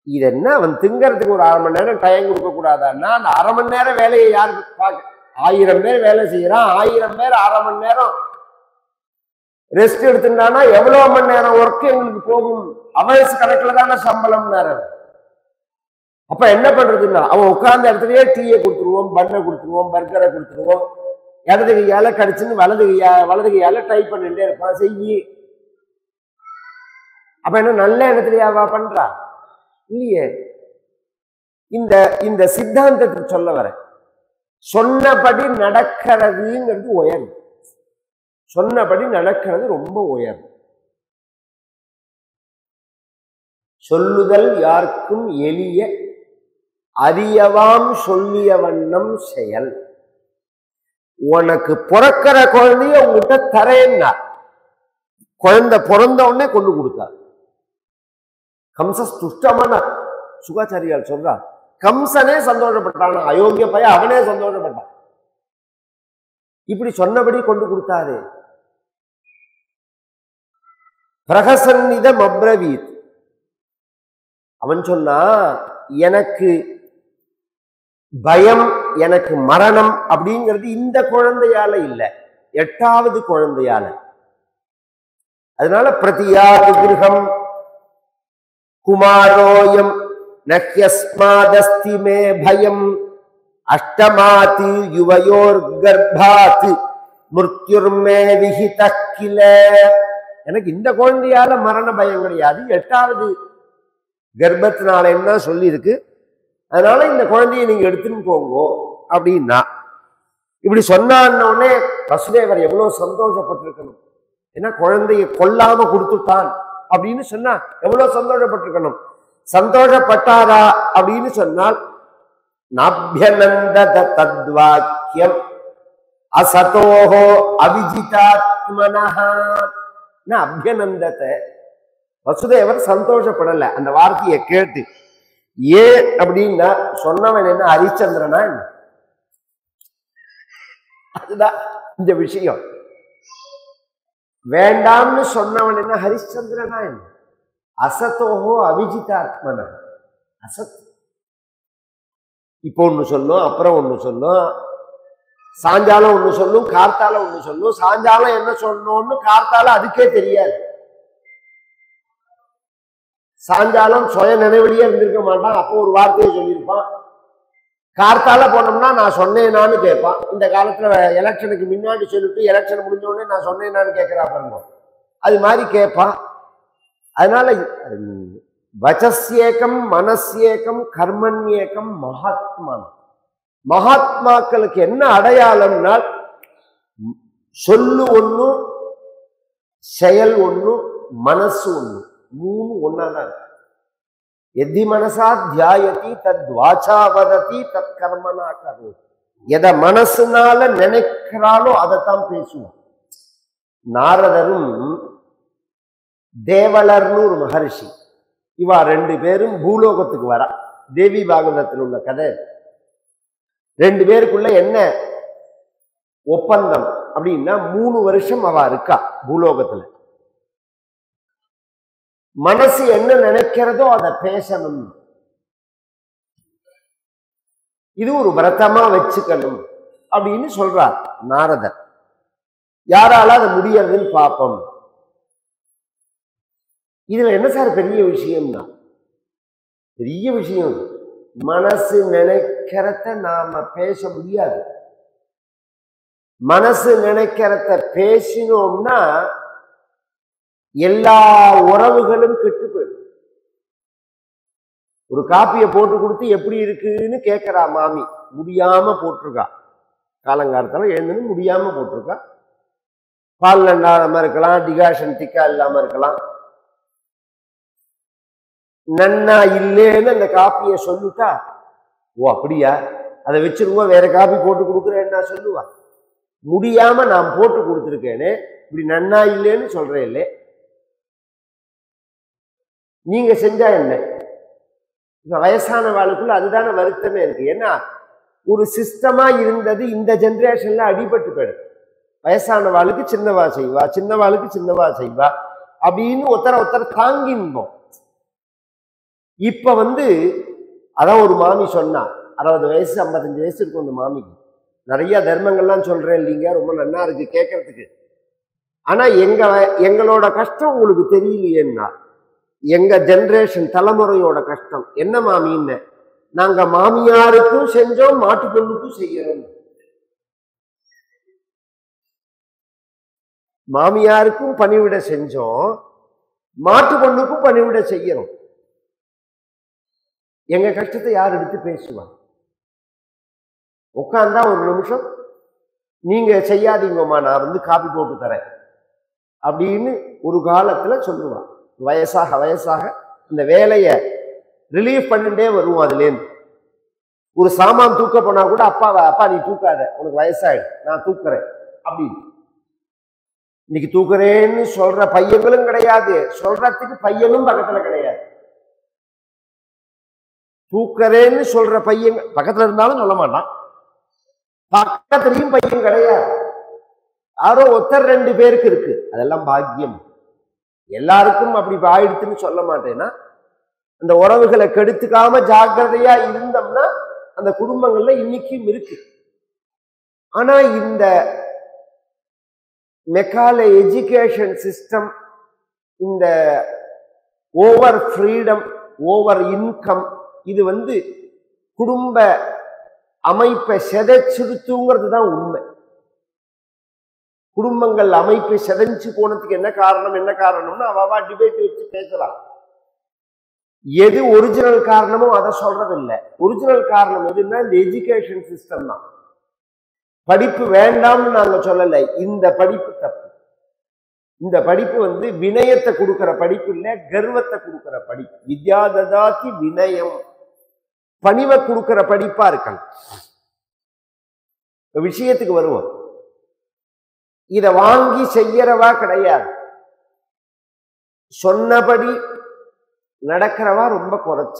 இது என்ன அவன் திங்கறதுக்கு ஒரு 1/2 மணி நேரம் டைம் கொடுக்க கூடாதான்னா, அந்த 1/2 மணி நேரம் வேலையை யாருக்கு பார்க்க? 1000 பேர் வேலை செய்யறான், 1000 பேர் 1/2 மணி நேரம் ரெஸ்ட் எடுத்துட்டானா எவ்வளவு மணி நேரம் ஒர்க் எங்களுக்கு போகும்? அவர்ஸ் கணக்குல தானே சம்பளம். அப்ப என்ன பண்றதுன்னா, அவன் உட்கார்ந்த இடத்துலயே டீயை கொடுத்துருவோம், பண்ணை கொடுத்துருவோம், பர்கரை கொடுத்துருவோம், இடது கையால கடிச்சுன்னு வலது கையால டைப் பண்ணிட்டே இருப்பான், செய்யி. அப்ப என்ன நல்ல இடத்துலயாவா பண்றா? இல்லையே. இந்த சித்தாந்தத்தை சொல்ல வர, சொன்னபடி நடக்கிறதுங்கிறது உயர்வு. சொன்னபடி நடக்கிறது ரொம்ப உயர்வு. சொல்லுதல் யாருக்கும் எளிய, அறியவாம் சொல்லிய வண்ணம் செயல். உனக்கு பிறக்கிற குழந்தைய உங்ககிட்ட தரேன்னா, குழந்தை பிறந்த உடனே கொண்டு கொடுத்தார். கம்சஸ் துஷ்டமான சுகாச்சாரியால் சொல்றார், கம்சனே சந்தோஷப்பட்டான், அயோக்கிய பையன் அவனே சந்தோஷப்பட்டான். இப்படி சொன்னபடி கொண்டு கொடுத்தாரு. பிரகசன்னிதம் அப்ரவீத், அவன் சொன்னா, எனக்கு பயம், எனக்கு மரணம் அப்படிங்கிறது இந்த குழந்தையால இல்லை, 8வது குழந்தையால. அதனால பிரதியாது கிருஹம் குமாரோயம் நஹ்யஸ்மாதஸ்தி மே பயம் அஷ்டமாத் யுவயோர் கர்ப்பாத் மிருத்யுர்மே விஹிதக் கில. எனக்கு இந்த குழந்தையால மரண பயம் கிடையாது, 8வது கர்ப்பத்தினால என்ன சொல்லி இருக்கு, அதனால இந்த குழந்தையை நீங்க எடுத்துன்னு போங்கோ அப்படின்னா. இப்படி சொன்னோடனே வசுதேவர் எவ்வளவு சந்தோஷப்பட்டிருக்கணும். ஏன்னா குழந்தைய கொல்லாம கொடுத்துட்டான் அப்படின்னு சொன்னா எவ்வளவு சந்தோஷப்பட்டிருக்கணும். சந்தோஷப்பட்டாரா அப்படின்னு சொன்னால், நாபியநந்தத தத்வாக்கியம் அசதோஹோ அவிஜிதாத்மனஹ. அபியநந்தத்தை வசுதேவர் சந்தோஷப்படல அந்த வார்த்தையை கேட்டு. ஏன் அப்படின்னா, சொன்னவன் என்ன ஹரிச்சந்திரனா என்ன? அதுதான் இந்த விஷயம். வேண்டாம்னு சொன்னவன் என்ன ஹரிச்சந்திரனா என்ன? அசத்தோஹோ அவிஜிதாத்மன. அசத் இப்போ ஒண்ணு சொல்லும், அப்புறம் ஒண்ணு சொல்லும், சாயங்காலம் ஒண்ணு சொல்லும், கார்த்தால ஒண்ணு சொல்லும். சாயங்காலம் என்ன சொல்லணும்னு கார்த்தால அதுக்கே தெரியாது. சாயங்காலம் சுய நினைவிலேயே இருந்திருக்க மாட்டான், அப்போ ஒரு வார்த்தையை சொல்லியிருப்பான். கார்த்தால போனோம்னா நான் சொன்னேனான்னு கேட்பான். இந்த காலத்துல எலெக்ஷனுக்கு முன்னாடி சொல்லிட்டு எலெக்ஷன் முடிஞ்ச உடனே நான் சொன்னேனான்னு கேட்கிறா பாருங்க, அது மாதிரி கேட்பான். அதனால வச்சஸ்யேகம் மனஸ்யேகம் கர்மண்யேகம் மகாத்மா. மகாத்மாக்களுக்கு என்ன அடையாளம்னா, சொல்லு ஒண்ணு, செயல் ஒண்ணு, மனசு ஒண்ணு, 3 ஒன்னாதான் இருக்கு. எதி மனசா தியாயதி தத் வாசா வததி தத் கர்மனா கரோதி. எதை மனசுனால நினைக்கிறாளோ அதைத்தான் பேசுவோம். நாரதரும் தேவலர்னு ஒரு மகர்ஷி, இவா 2 பேரும் பூலோகத்துக்கு வரா. தேவி பாகவதத்தில் உள்ள கதை. 2 பேருக்குள்ள என்ன ஒப்பந்தம் அப்படின்னா 3 வருஷம் அவ இருக்கா பூலோகத்துல. மனசு என்ன நினைக்கிறதோ அதை பேசணும். இது ஒரு விரதமா வச்சுக்கணும் அப்படின்னு சொல்றார் நாரதர். யாரால அது முடியறதுன்னு பார்ப்போம். இதுல என்ன சார் பெரிய விஷயம்னா, பெரிய விஷயம், மனசு நினைக்கிறத நாம பேச முடியாது. மனசு நினைக்கிறத பேசினோம்னா எல்லா உறவுகளும் கெட்டு போயிடும். ஒரு காப்பியை போட்டு கொடுத்து எப்படி இருக்குன்னு கேட்கிறா மாமி, முடியாம போட்டிருக்கா. காலங்காலத்தால எழுந்து முடியாம போட்டிருக்கா. பால் நல்லாம இருக்கலாம், டிகாஷன் திக்கா இல்லாம இருக்கலாம். நன்னா இல்லேன்னு அந்த காப்பியை சொல்லிட்டா, ஓ அப்படியா, அதை வச்சிருவோம், வேற காப்பி போட்டு கொடுக்குறேன்னா சொல்லுவா. முடியாம நான் போட்டு கொடுத்துருக்கேன்னு இப்படி நன்னா இல்லைன்னு சொல்றேன் இல்லை, நீங்க செஞ்சா என்ன? வயசான வாழ்க்குள்ள அதுதானே வருத்தமே இருக்கு. ஏன்னா ஒரு சிஸ்டமா இருந்தது இந்த ஜென்ரேஷன்ல அடிபட்டு போயிடும். வயசான வாளுக்கு சின்னவா செய்வா, சின்னவாளுக்கு சின்னவா செய்வா அப்படின்னு ஒருத்தர தாங்கின்போம். இப்ப அதான் ஒரு மாமி சொன்னா, 60 வயசு 55 வயசு இருக்கும் அந்த மாமிக்கு. நிறைய தர்மங்கள்லாம் சொல்றேன் இல்லைங்க, ரொம்ப நல்லா இருக்கு கேட்கறதுக்கு. ஆனா எங்களோட கஷ்டம் உங்களுக்கு தெரியலையேன்னா, எங்க ஜெனரேஷன் தலைமுறையோட கஷ்டம் என்ன மாமின்னு, நாங்க மாமியாருக்கும் செஞ்சோம், மாட்டு பொண்ணுக்கும் செய்யறோம். மாமியாருக்கும் பணிவிட செஞ்சோம், மாட்டு பொண்ணுக்கும் பணிவிட செய்யறோம். எங்க கஷ்டத்தை யார் எடுத்து பேசுவா? உட்கார்ந்தா ஒரு நிமிஷம் நீங்க செய்யாதீங்கம்மா, நான் காப்பி போட்டு தரேன் அப்படின்னு ஒரு காலத்துல சொல்லுவான். வயசாக வயசாக இந்த வேலையை ரிலீவ் பண்ணிட்டே வருவோம். அதுலேருந்து ஒரு சாமான் தூக்க போனா கூட அப்பா நீ தூக்காத, உனக்கு வயசாயிடு, நான் தூக்குறேன் அப்படின்னு. இன்னைக்கு தூக்குறேன்னு சொல்ற பையங்களும் கிடையாது, சொல்றதுக்கு பையனும் பக்கத்துல கிடையாது. தூக்குறேன்னு சொல்ற பையன் பக்கத்துல இருந்தாலும் சொல்ல மாட்டான், பக்கத்துலயும் பையன் கிடையாது. யாரோ ஒருத்தர் 2 பேருக்கு இருக்கு, அதெல்லாம் பாக்கியம். எல்லாருக்கும் அப்படி ஆயிடுத்துன்னு சொல்ல மாட்டேன்னா, அந்த உறவுகளை கெடுத்துக்காம ஜாக்கிரதையா இருந்தோம்னா அந்த குடும்பங்கள்ல இன்னைக்கும் இருக்கு. ஆனா இந்த மெக்கால எஜுகேஷன் சிஸ்டம், இந்த ஓவர் ஃப்ரீடம், ஓவர் இன்கம், இது குடும்ப அமைப்பை செதைச்சுடுத்துங்கிறது தான் உண்மை. குடும்பங்கள் அமைப்பை செதைஞ்சு போனதுக்கு என்ன காரணம்னா அவ டிபேட் வச்சு பேசலாம். எது ஒரிஜினல் காரணமோ அதை சொல்றது இல்லை. ஒரிஜினல் காரணம் எதுன்னா இந்த எஜுகேஷன் சிஸ்டம் தான். படிப்பு வேண்டாம்னு நாங்க சொல்லலை, இந்த படிப்பு தப்பு. இந்த படிப்பு வினயத்தை கொடுக்கிற படிப்பு இல்லை, கர்வத்தை கொடுக்கிற படிப்பு. வித்யா ததாதி வினயம், பணிவை கொடுக்கிற படிப்பா இருக்கணும். விஷயத்துக்கு வருவோம். இத வாங்கி செய்யறவா கிடையாது, சொன்னபடி நடக்கிறவா ரொம்ப குறைச்ச,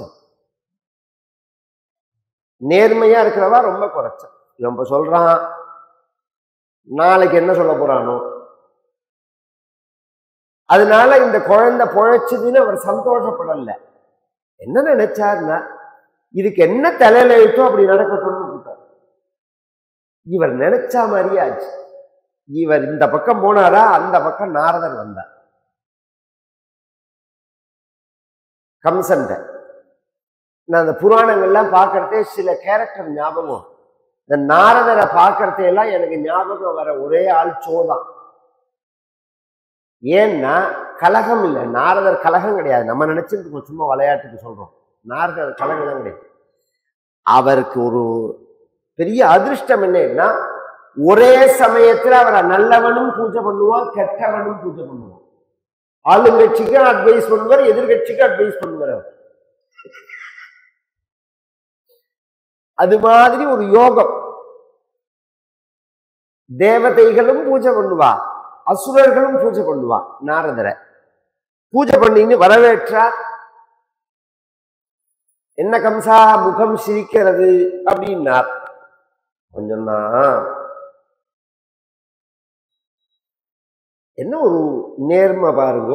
நேர்மையா இருக்கிறவா ரொம்ப குறைச்ச. நம்ம சொல்றான், நாளைக்கு என்ன சொல்ல போறானோ, அதனால இந்த குழந்தை பொழைச்சதுன்னு அவர் சந்தோஷப்படல. என்ன நினைச்சாருன்னா, இதுக்கு என்ன தலையில எழுத்தோ அப்படி நடக்கட்டும்னு கூட்டார். இவர் நினைச்சா மாதிரியே ஆச்சு. இவர் இந்த பக்கம் போனாரா, அந்த பக்கம் நாரதர் வந்தார். கம்சன் நான் அந்த புராணங்கள்லாம் பார்க்கறதே சில கேரக்டர் ஞாபகம். இந்த நாரதரை பார்க்கறதையெல்லாம் எனக்கு ஞாபகம் வர ஒரே ஆள் சோதான். ஏன்னா கலகம் இல்லை, நாரதர் கலகம் கிடையாது. நம்ம நினைச்சிட்டு சும்மா விளையாட்டுக்கு சொல்றோம், நாரதர் கலகம் கிடையாது. அவருக்கு ஒரு பெரிய அதிர்ஷ்டம் என்னன்னா, ஒரே சமயத்துல அவரை நல்லவனும் பூஜை பண்ணுவான், கெட்டவனும் பூஜை பண்ணுவான். ஆளுங்கட்சிக்கு அட்வைஸ் பண்ணுவார், எதிர்கட்சிக்கு அட்வைஸ் பண்ணுவார். அது மாதிரி ஒரு யோகம். தேவதைகளும் பூஜை பண்ணுவா, அசுரர்களும் பூஜை பண்ணுவா. நாரதரை பூஜை பண்ணின்னு வரவேற்றார். என்ன கம்சா முகம் சிரிக்கிறது அப்படின்னார். கொஞ்சம் தான் என்ன ஒரு நேர்மை பாருங்க.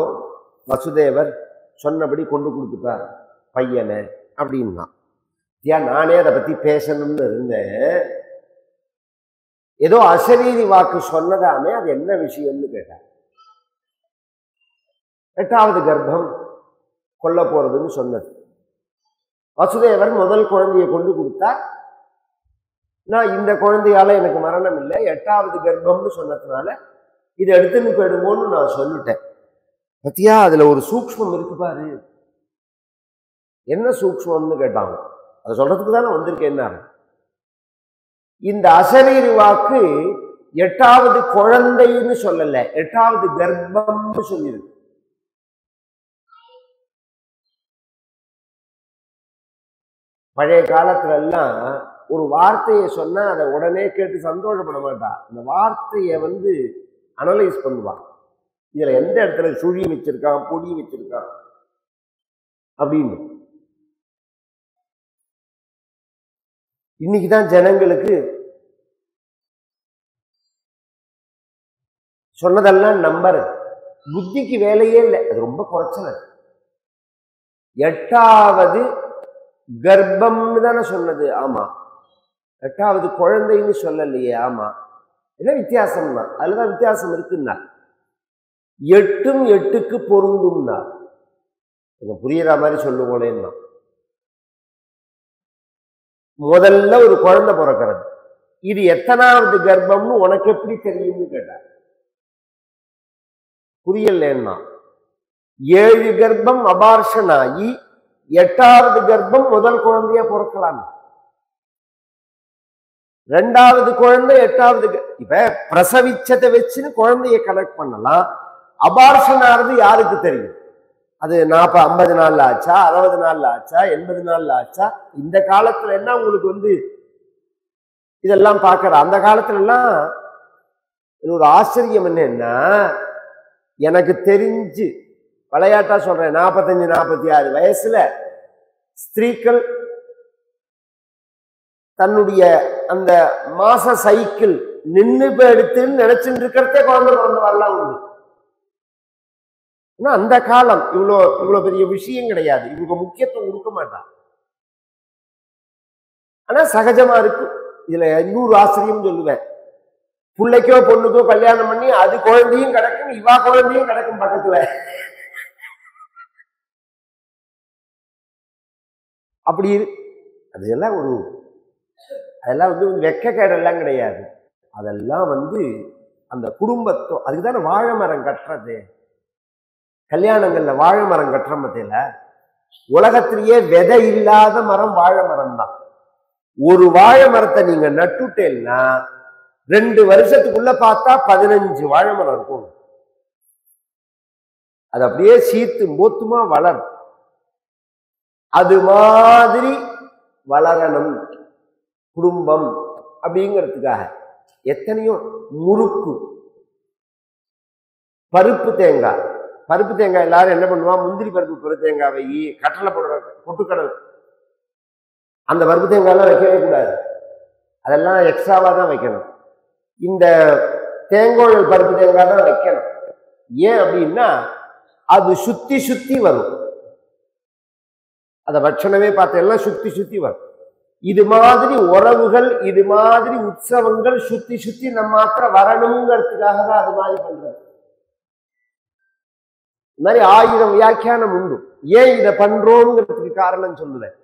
வசுதேவர் சொன்னபடி கொண்டு கொடுத்துட்டார் பையனை அப்படின்னா. ஏன் நானே அதை பத்தி பேசணும்னு இருந்தேன். ஏதோ அசரீரி வாக்கு சொன்னதாமே, அது என்ன விஷயம்னு கேட்டார். 8வது கர்ப்பம் கொல்ல போறதுன்னு சொன்னது. வசுதேவர் முதல் குழந்தையை கொண்டு கொடுத்தா, நான் இந்த குழந்தையால எனக்கு மரணம் இல்லை, 8வது கர்ப்பம்னு சொன்னதுனால இதை எடுத்துன்னு போயிடுமோன்னு நான் சொல்லிட்டேன். பத்தியா அதுல ஒரு சூக்ஷ்மம் இருக்கு பாரு. என்ன சூக்ஷ்மம்னு கேட்டாங்க. அதை சொல்றதுக்கு தானே வந்திருக்கேன். என்ன இந்த அசரீரி வாக்கு 8வது குழந்தைன்னு சொல்லல, 8வது கர்ப்பம்னு சொல்லியிருக்கு. பழைய காலத்துல எல்லாம் ஒரு வார்த்தையை சொன்னா அதை உடனே கேட்டு சந்தோஷப்பட மாட்டா. அந்த வார்த்தையை அனலைஸ் பண்ணுவான். இதுல எந்த இடத்துல சுழி வச்சிருக்கான், பொடி வச்சிருக்கான் அப்படின்னு. இன்னைக்குதான் ஜனங்களுக்கு சொன்னதெல்லாம் நம்பர், புத்திக்கு வேலையே இல்லை. அது ரொம்ப குறைச்சல. 8வது கர்ப்பம்னு தானே சொன்னது. ஆமா. 8வது குழந்தைன்னு சொல்லலையே. ஆமா. என்ன வித்தியாசம்னா அதுலதான் வித்தியாசம் இருக்குன்னா, 8ம் 8க்கு பொருந்தும்னா. புரியுற மாதிரி சொல்லுங்களேன்னா, முதல்ல ஒரு குழந்தை பிறக்கிறது, இது எத்தனாவது கர்ப்பம்னு உனக்கு எப்படி தெரியும்னு கேட்டார். புரியலன்னா 7 கர்ப்பம் அபார்ஷன் ஆகி 8வது கர்ப்பம் முதல் குழந்தையா பிறக்கலாம். 2வது குழந்தை 8வது. இப்ப பிரசவிச்சதை வச்சுன்னு குழந்தைய கனெக்ட் பண்ணலாம். அபார்ஷன் ஆறது யாருக்கு தெரியும்? அது 50 நாள்ல ஆச்சா, 60 நாள்ல ஆச்சா, 80 நாள்ல ஆச்சா? இந்த காலத்துல என்ன உங்களுக்கு இதெல்லாம் பார்க்கற. அந்த காலத்துல எல்லாம் ஒரு ஆச்சரியம் என்னன்னா, எனக்கு தெரிஞ்சு விளையாட்டா சொல்றேன், 45 46 வயசுல ஸ்திரீக்கள் தன்னுடைய அந்த மாச சைக்கிள் நின்று போயிடுத்துன்னு நினைச்சுட்டு இருக்கிறதே குழந்தை பிறந்த வரலாம் உண்டு. அந்த காலம் இவ்வளவு பெரிய விஷயம் கிடையாது. இவங்க முக்கியத்துவம் கொடுக்க மாட்டான். ஆனா சகஜமா இருக்கு. இதுல இன்னொரு ஆச்சரியம் சொல்லுவேன். பிள்ளைக்கோ பொண்ணுக்கோ கல்யாணம் பண்ணி அது குழந்தையும் கிடக்கும், இவா குழந்தையும் கிடக்கும் பக்கத்துல. அப்படி அதெல்லாம் அதெல்லாம் வெக்கக்கேடெல்லாம் கிடையாது. அதெல்லாம் அந்த குடும்பத்தோ. அதுக்குதானே வாழை மரம் கட்டுறது. கல்யாணங்கள்ல வாழை மரம் கட்டுற மத்தியில உலகத்திலேயே விதை இல்லாத மரம் வாழை மரம் தான். ஒரு வாழை மரத்தை நீங்க நட்டுட்டேன்னா 2 வருஷத்துக்குள்ள பார்த்தா 15 வாழை மரம் இருக்கும். அது அப்படியே சீத்தும் போத்துமா வளரும். அது மாதிரி வளரணும் குடும்பம் அப்படிங்கிறதுக்காக எத்தனையோ முறுக்கு, பருப்பு தேங்காய். பருப்பு தேங்காய் எல்லாரும் என்ன பண்ணுவான், முந்திரி பருப்பு பருப்பு தேங்காய் வை, கட்டளை போடுற பொட்டுக்கடல், அந்த பருப்பு தேங்காய்லாம் வைக்கவே கூடாது. அதெல்லாம் எக்ஸ்ட்ராவா தான் வைக்கணும். இந்த தேங்கோழல் பருப்பு தேங்காய் தான் வைக்கணும். ஏன் அப்படின்னா அது சுத்தி சுத்தி வரும். அதை பட்சணமே பார்த்தெல்லாம் சுத்தி சுத்தி வரும். இது மாதிரி உறவுகள், இது மாதிரி உற்சவங்கள் சுத்தி சுத்தி நம்ம மாத்திரம் வரணுங்கிறதுக்காக தான் அது மாதிரி பண்றது. இந்த மாதிரி 1000 வியாக்கியானம் உண்டு. ஏன் இதை பண்றோங்கிறதுக்கு காரணம் சொல்லுவேன்.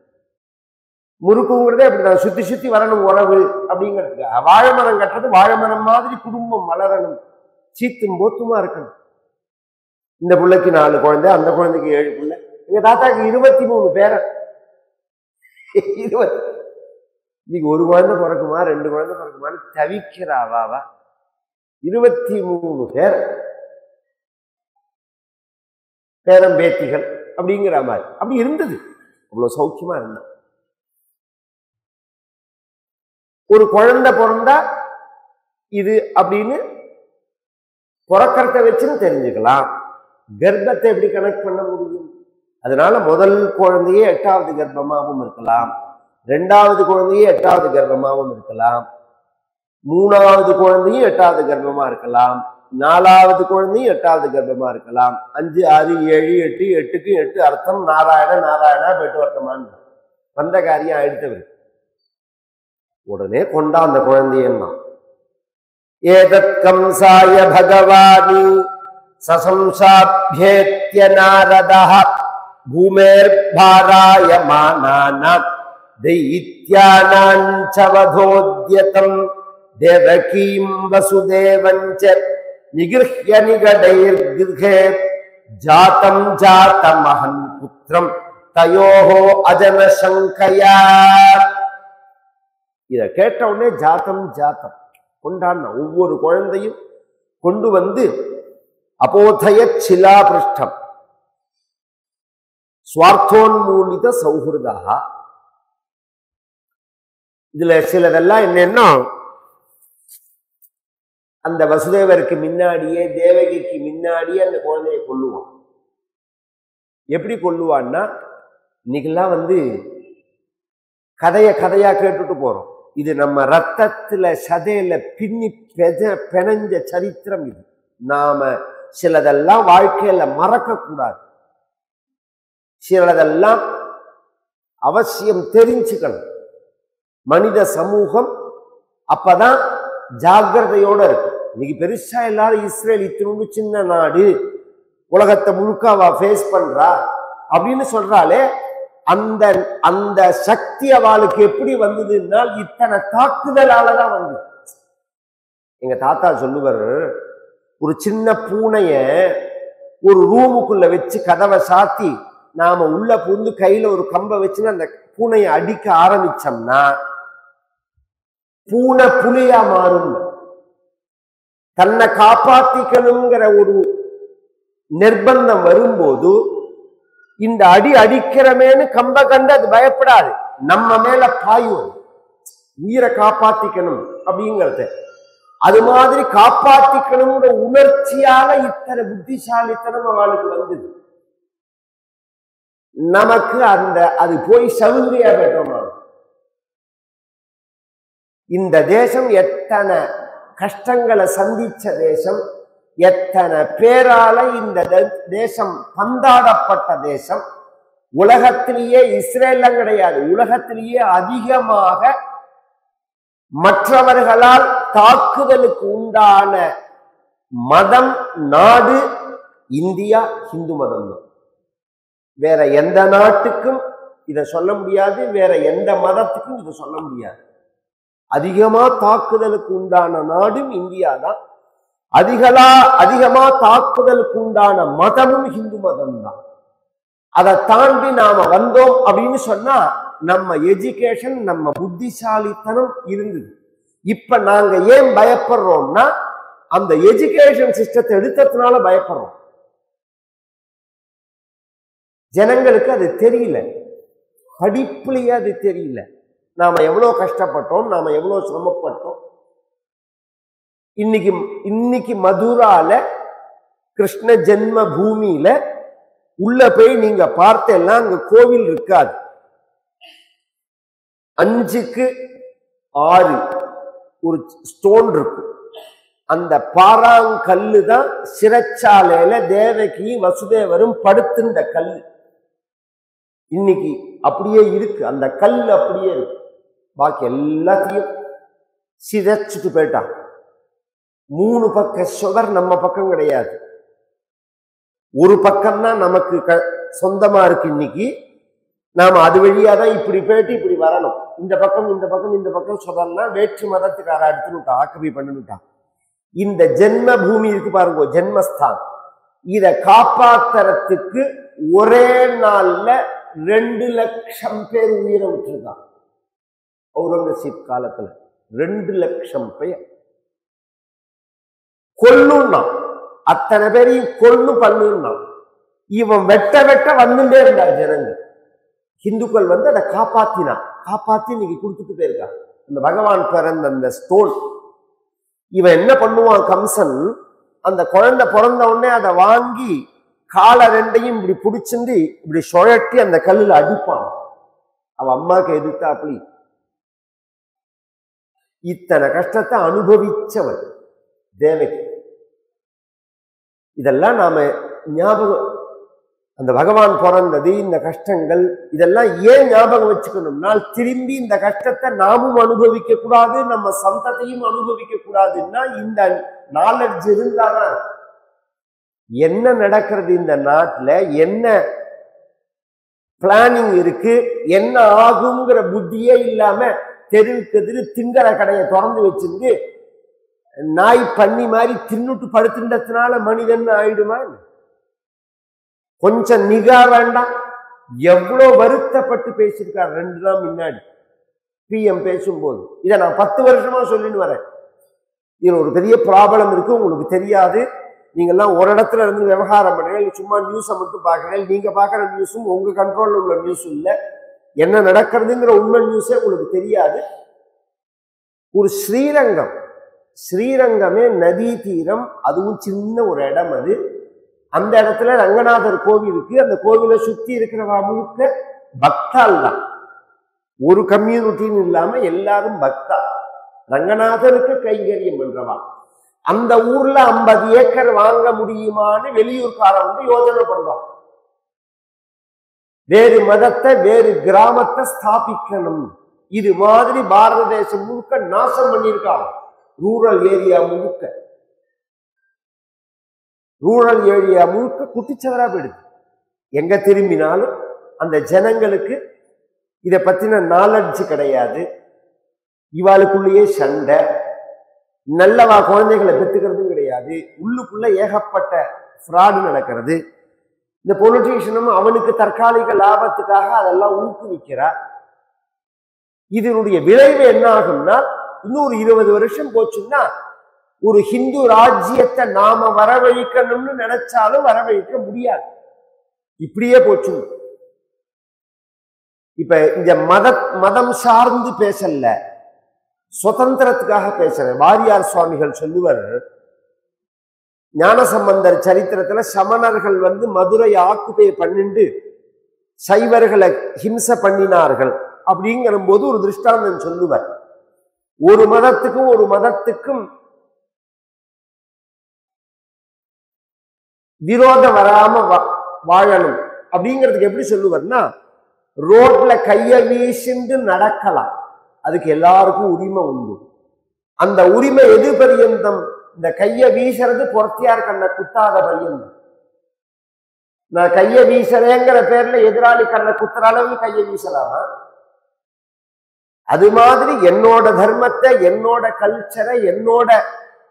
முறுக்குங்கிறதே அப்படிதான், சுத்தி சுத்தி வரணும் உறவு அப்படிங்கிறதுக்கு. வாழை மரம் கட்டுறது வாழை மரம் மாதிரி குடும்பம் வளரணும், சீத்தும் போத்துமா இருக்கணும். இந்த பிள்ளைக்கு 4 குழந்தை, அந்த குழந்தைக்கு 7 பிள்ளை. எங்க தாத்தாக்கு 23 பேரை. 20 இன்னைக்கு 1 குழந்தை பிறக்குமா 2 குழந்தை பிறக்குமான்னு தவிக்கிறாவா. 23 பேர் பேரம்பேத்திகள் அப்படிங்கிற மாதிரி அப்படி இருந்தது. அவ்வளவு சௌக்கியமா இருந்தா. ஒரு குழந்தை பிறந்தா இது அப்படின்னு பிறக்கிறத வச்சுன்னு தெரிஞ்சுக்கலாம். கர்ப்பத்தை எப்படி கனெக்ட் பண்ண முடியும்? அதனால முதல் குழந்தையே 8வது கர்ப்பமாகவும் இருக்கலாம், 2வது குழந்தையே 8வது கர்ப்பமாகவும் இருக்கலாம், 3வது குழந்தையும் 8வது கர்ப்பமா இருக்கலாம், 4வது குழந்தையும் 8வது கர்ப்பமா இருக்கலாம். 5, 6, 7, 8, 8க்கு 8 அர்த்தம் நாராயணா பெட்டு வர்த்தமான் வந்த காரியம் ஆயிடுத்தவர். உடனே கொண்டா அந்த குழந்தையன்னா ஏதத் கம்சாய பகவானி சசம்சாப்யேத்ய நாரதஹ பூமேர் பாராய மானானாம் தைத்யானாம் ச வதோத்யதம் தேவகீம் வசுதேவஞ்ச நிகிருஹ்ய நிகடைர்கிருஹே ஜாதம் ஜாதமஹன் புத்ரம் தயோஹோ அஜன சங்கயா. இத கேட்ட உடனே ஜாதம் கொண்டாடின ஒவ்வொரு குழந்தையும் கொண்டு வந்து அபோதய சிலாபிருஷ்டம் ஸ்வார்த்தோன்மூலித சௌஹிருதா. இதுல சிலதெல்லாம் என்னன்னா, அந்த வசுதேவருக்கு முன்னாடியே தேவகிக்கு முன்னாடியே அந்த குழந்தைய கொல்லுவான். எப்படி கொல்லுவான்னா, இன்னைக்கெல்லாம் கதையா கேட்டுட்டு போறோம். இது நம்ம ரத்தத்துல சதையில பின்னி பெனஞ்ச சரித்திரம். இது நாம சிலதெல்லாம் வாழ்க்கையில மறக்க கூடாது, சிலதெல்லாம் அவசியம் தெரிஞ்சுக்கணும். மனித சமூகம் அப்பதான் ஜாகிரதையோட இருக்கு. இன்னைக்கு பெருசா எல்லாரும் இஸ்ரேல் இத்தினு சின்ன நாடு, உலகத்தை முழுக்க ஃபேஸ் பண்றா அப்படின்னு சொல்றாலே, அந்த அந்த சக்தி அவளுக்கு எப்படி வந்ததுன்னா இத்தனை தாக்குதலாலதான் வந்தது. எங்க தாத்தா சொல்லுவார், ஒரு சின்ன பூனைய ஒரு ரூமுக்குள்ள வச்சு கதவை சாத்தி நாம உள்ள புந்து கையில ஒரு கம்பை வச்சுன்னு அந்த பூனையை அடிக்க ஆரம்பிச்சோம்னா பூனை புலியா மாறும். தன்னை காப்பாத்திக்கணுங்கிற ஒரு நிர்பந்தம் வரும்போது இந்த அடிக்கிறமேனு கம்ப கண்டு அது பயப்படாது, நம்ம மேல பாயும். உயிரை காப்பாத்திக்கணும் அப்படிங்கிறது அது மாதிரி காப்பாத்திக்கணுங்கிற உணர்ச்சியால இத்தனை புத்திசாலித்தனம் அவளுக்கு வந்தது. நமக்கு அது போய் சவுந்தியா பெற்றோமா. இந்த தேசம் எத்தனை கஷ்டங்களை சந்திச்ச தேசம், எத்தனை பேரால இந்த தேசம் பந்தாடப்பட்ட தேசம். உலகத்திலேயே இஸ்ரேல்லாம் கிடையாது, உலகத்திலேயே அதிகமாக மற்றவர்களால் தாக்குதலுக்கு உண்டான மதம் நாடு இந்தியா, ஹிந்து மதம் தான். வேற எந்த நாட்டுக்கும் இதை சொல்ல முடியாது, வேற எந்த மதத்துக்கும் இதை சொல்ல முடியாது. அதிகமா தாக்குதலுக்கு உண்டான நாடும் இந்தியா தான், அதிகமா தாக்குதலுக்கு உண்டான மதமும் ஹிந்து மதம் தான். அதை தாண்டி நாம வந்தோம் அப்படின்னு சொன்னா நம்ம எஜுகேஷன், நம்ம புத்திசாலித்தனம் இருந்தது. இப்ப நாங்க ஏன் பயப்படுறோம்னா அந்த எஜுகேஷன் சிஸ்டத்தை எடுத்ததுனால பயப்படுறோம். ஜனங்களுக்கு அது தெரியல, படிப்புலயே அது தெரியல. நாம எவ்வளவு கஷ்டப்பட்டோம், நாம எவ்வளவு சிரமப்பட்டோம். இன்னைக்கு மதுரால கிருஷ்ண ஜென்ம பூமியில உள்ள போய் நீங்க பார்த்தெல்லாம் அங்க கோவில் இருக்காது. 5க்கு 6 ஒரு ஸ்டோன் இருக்கும். அந்த பாறாங்கல்லு தான் சிறைச்சாலையில தேவகி வசுதேவரும் படுத்திருந்த கல்லு. இன்னைக்கு அப்படியே இருக்கு, அந்த கல் அப்படியே இருக்கு. பாக்கி எல்லாத்தையும் சிதைச்சுட்டு போயிட்டான். 3 பக்க சுவர் நம்ம பக்கம் கிடையாது, ஒரு பக்கம் தான் நமக்கு சொந்தமா இருக்கு. இன்னைக்கு நாம அது வழியா தான் இப்படி போயிட்டு இப்படி வரணும். இந்த பக்கம் இந்த பக்கம் இந்த பக்கம் சுவர்னா வேற்று மதத்துக்கார எடுத்துனுட்டா, ஆக்கபி பண்ணிட்டான். இந்த ஜென்ம பூமி இருக்கு பாருங்க, ஜென்மஸ்தான், இத காப்பாத்துறதுக்கு ஒரே நாள்ல 2 லட்சம் பேர் உயிரை விட்டுருக்கான். அவுரங்கசீப் காலத்துல 2 லட்சம் பேர் கொல்லுன்னா, அத்தனை பேரையும் கொல்லு பண்ணுன்னா. இவன் வெட்ட வந்துட்டே இருந்தார் ஜனங்கள். ஹிந்துக்கள் அதை காப்பாத்தி இன்னைக்கு கொடுத்துட்டு போயிருக்கான். அந்த பகவான் பிறந்த அந்த ஸ்டோன். இவன் என்ன பண்ணுவான், கம்சன் அந்த குழந்தை பிறந்த உடனே அதை வாங்கி காலை ரெண்டையும் இப்படி பிடிச்சிருந்து இப்படி சுழட்டி அந்த கல்லுல அடிப்பான். அவ அம்மாவுக்கு எதிர்த்தாப்படி இத்தனை கஷ்டத்தை அனுபவிச்சவன் தேவகி. இதெல்லாம் நாம ஞாபகம், அந்த பகவான் பிறந்தது, இந்த கஷ்டங்கள், இதெல்லாம் ஏன் ஞாபகம் வச்சுக்கணும்னா திரும்பி இந்த கஷ்டத்தை நாமும் அனுபவிக்க கூடாது, நம்ம சந்ததியும் அனுபவிக்க கூடாதுன்னா இந்த நாலெட்ஜ் இருந்தாதான் என்ன நடக்கிறது இந்த நாட்டுல, என்ன பிளானிங் இருக்கு, என்ன ஆகுங்கிற புத்தியே இல்லாம தெருவுக்கு எதிர திங்கற கடையை திறந்து வச்சிருந்து நாய் பண்ணி மாதிரி தின்னுட்டு படுத்துட்டதுனால மனிதன் ஆயிடுமா? கொஞ்சம் நிகா வேண்டாம். எவ்வளவு வருத்தப்பட்டு பேசியிருக்கார் 2 நாள் முன்னாடி பிஎம் பேசும்போது. இதை நான் 10 வருஷமா சொல்லின்னு வரேன். இதுல ஒரு பெரிய ப்ராப்ளம் இருக்கு, உங்களுக்கு தெரியாது. நீங்கெல்லாம் ஒரு இடத்துல இருந்து விவகாரம் பண்ணுறீங்க, சும்மா நியூஸை மட்டும் பார்க்குறீங்க. நீங்க பார்க்குற நியூஸும் உங்க கண்ட்ரோல்ல உள்ள நியூஸும் இல்லை. என்ன நடக்கிறதுங்கிற உண்மை நியூஸே உங்களுக்கு தெரியாது. ஒரு ஸ்ரீரங்கமே நதி தீரம், அதுவும் சின்ன ஒரு இடம். அது அந்த இடத்துல ரங்கநாதர் கோவில் இருக்கு. அந்த கோவிலை சுத்தி இருக்கிறவா முழுக்க பக்தால் தான், ஒரு கம்யூனிட்டின்னு இல்லாம எல்லாரும் பக்தா, ரங்கநாதருக்கு கைங்கரியம் பண்றவா. அந்த ஊர்ல 50 ஏக்கர் வாங்க முடியுமான்னு வெளியூர்காரன் வந்து யோசனை பண்றான். வேறு மதத்தை, வேறு கிராமத்தை ஸ்தாபிக்கணும். இது மாதிரி பாரத தேசம் முழுக்க நாசம் பண்ணியிருக்காங்க. ரூரல் ஏரியா முழுக்க குட்டிச்சவரா போயிடுது. எங்க திரும்பினாலும் அந்த ஜனங்களுக்கு இதை பத்தின நாலெட்ஜ் கிடையாது. இவாளுக்குள்ளேயே சண்டை, நல்லவா குழந்தைகளை பெற்றுக்கிறதும் கிடையாது. உள்ளுக்குள்ள ஏகப்பட்ட ஃப்ராடு நடக்கிறது. இந்த பொலிட்டீஷியனும் அவனுக்கு தற்காலிக லாபத்துக்காக அதெல்லாம் ஊக்குவிக்கிறார். இதனுடைய விளைவு என்ன ஆகும்னா, இன்னொரு 20 வருஷம் போச்சுன்னா ஒரு ஹிந்து ராஜ்யத்தை நாம வரவழைக்கணும்னு நினைச்சாலும் வரவழைக்க முடியாது. இப்படியே போச்சு. இப்ப இந்த மதம் சார்ந்து பேசல, சுதந்திரத்துக்காக பேசுறேன். வாரியார் சுவாமிகள் சொல்லுவர், ஞானசம்பந்தர் சரித்திரத்துல சமணர்கள் வந்து மதுரை ஆக்குபை பண்ணிட்டு சைவர்களை ஹிம்சை பண்ணினார்கள் அப்படிங்கிற போது ஒரு திருஷ்டாந்தம் சொல்லுவார். ஒரு மதத்துக்கும் விரோதம் வராம வாழணும் அப்படிங்கிறதுக்கு எப்படி சொல்லுவார்னா, ரோட்ல கைய வீசிண்டு நடக்கலாம், அதுக்கு எல்லாருக்கும் உரிமை உண்டு. அந்த உரிமை எது பரியந்தம்? இந்த கைய வீசுறது பொறுத்தியார் கண்ணை குத்தாத பரியந்தம். நான் கைய வீசுறேங்கிற பேர்ல எதிராளி கண்ணை குத்துற அளவு கைய வீசலாமா? அது மாதிரி என்னோட தர்மத்தை, என்னோட கல்ச்சரை, என்னோட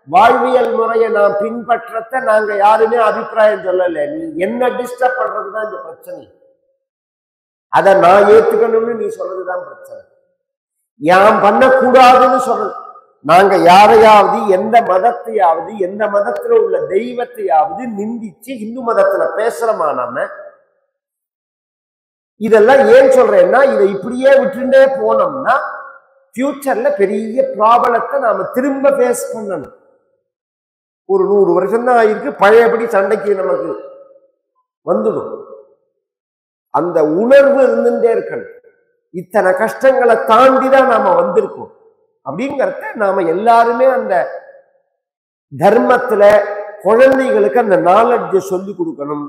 வாழ்வியல் முறையை நான் பின்பற்றத்தை நாங்க யாருமே அபிப்பிராயம் சொல்லல. நீ என்ன டிஸ்டர்ப் பண்றதுதான் இந்த பிரச்சனை. அதை நான் ஏத்துக்கணும்னு நீ சொல்றதுதான் பிரச்சனை. யான் பண்ணக்கூடாதுன்னு சொல்றது. நாங்க யாரையாவது, எந்த மதத்தையாவது, எந்த மதத்துல உள்ள தெய்வத்தையாவது நிந்திச்சு இந்து மதத்துல பேசுறோமா நாம? இதெல்லாம் ஏன் சொல்றேன்னா, இதை இப்படியே விட்டுட்டே போனோம்னா ஃபியூச்சர்ல பெரிய ப்ராப்ளத்தை நாம திரும்ப ஃபேஸ் பண்ணணும். ஒரு 100 வருஷம் தான் ஆயிருக்கு, பழையபடி சண்டைக்கு நமக்கு வந்துடும். அந்த உணர்வு இருந்துட்டே இருக்கணும். இத்தனை கஷ்டங்களை தாண்டிதான் நாம வந்திருக்கோம் அப்படிங்கிறத நாம எல்லாருமே அந்த தர்மத்துல குழந்தைகளுக்கு அந்த நாலெட்ஜை சொல்லி கொடுக்கணும்.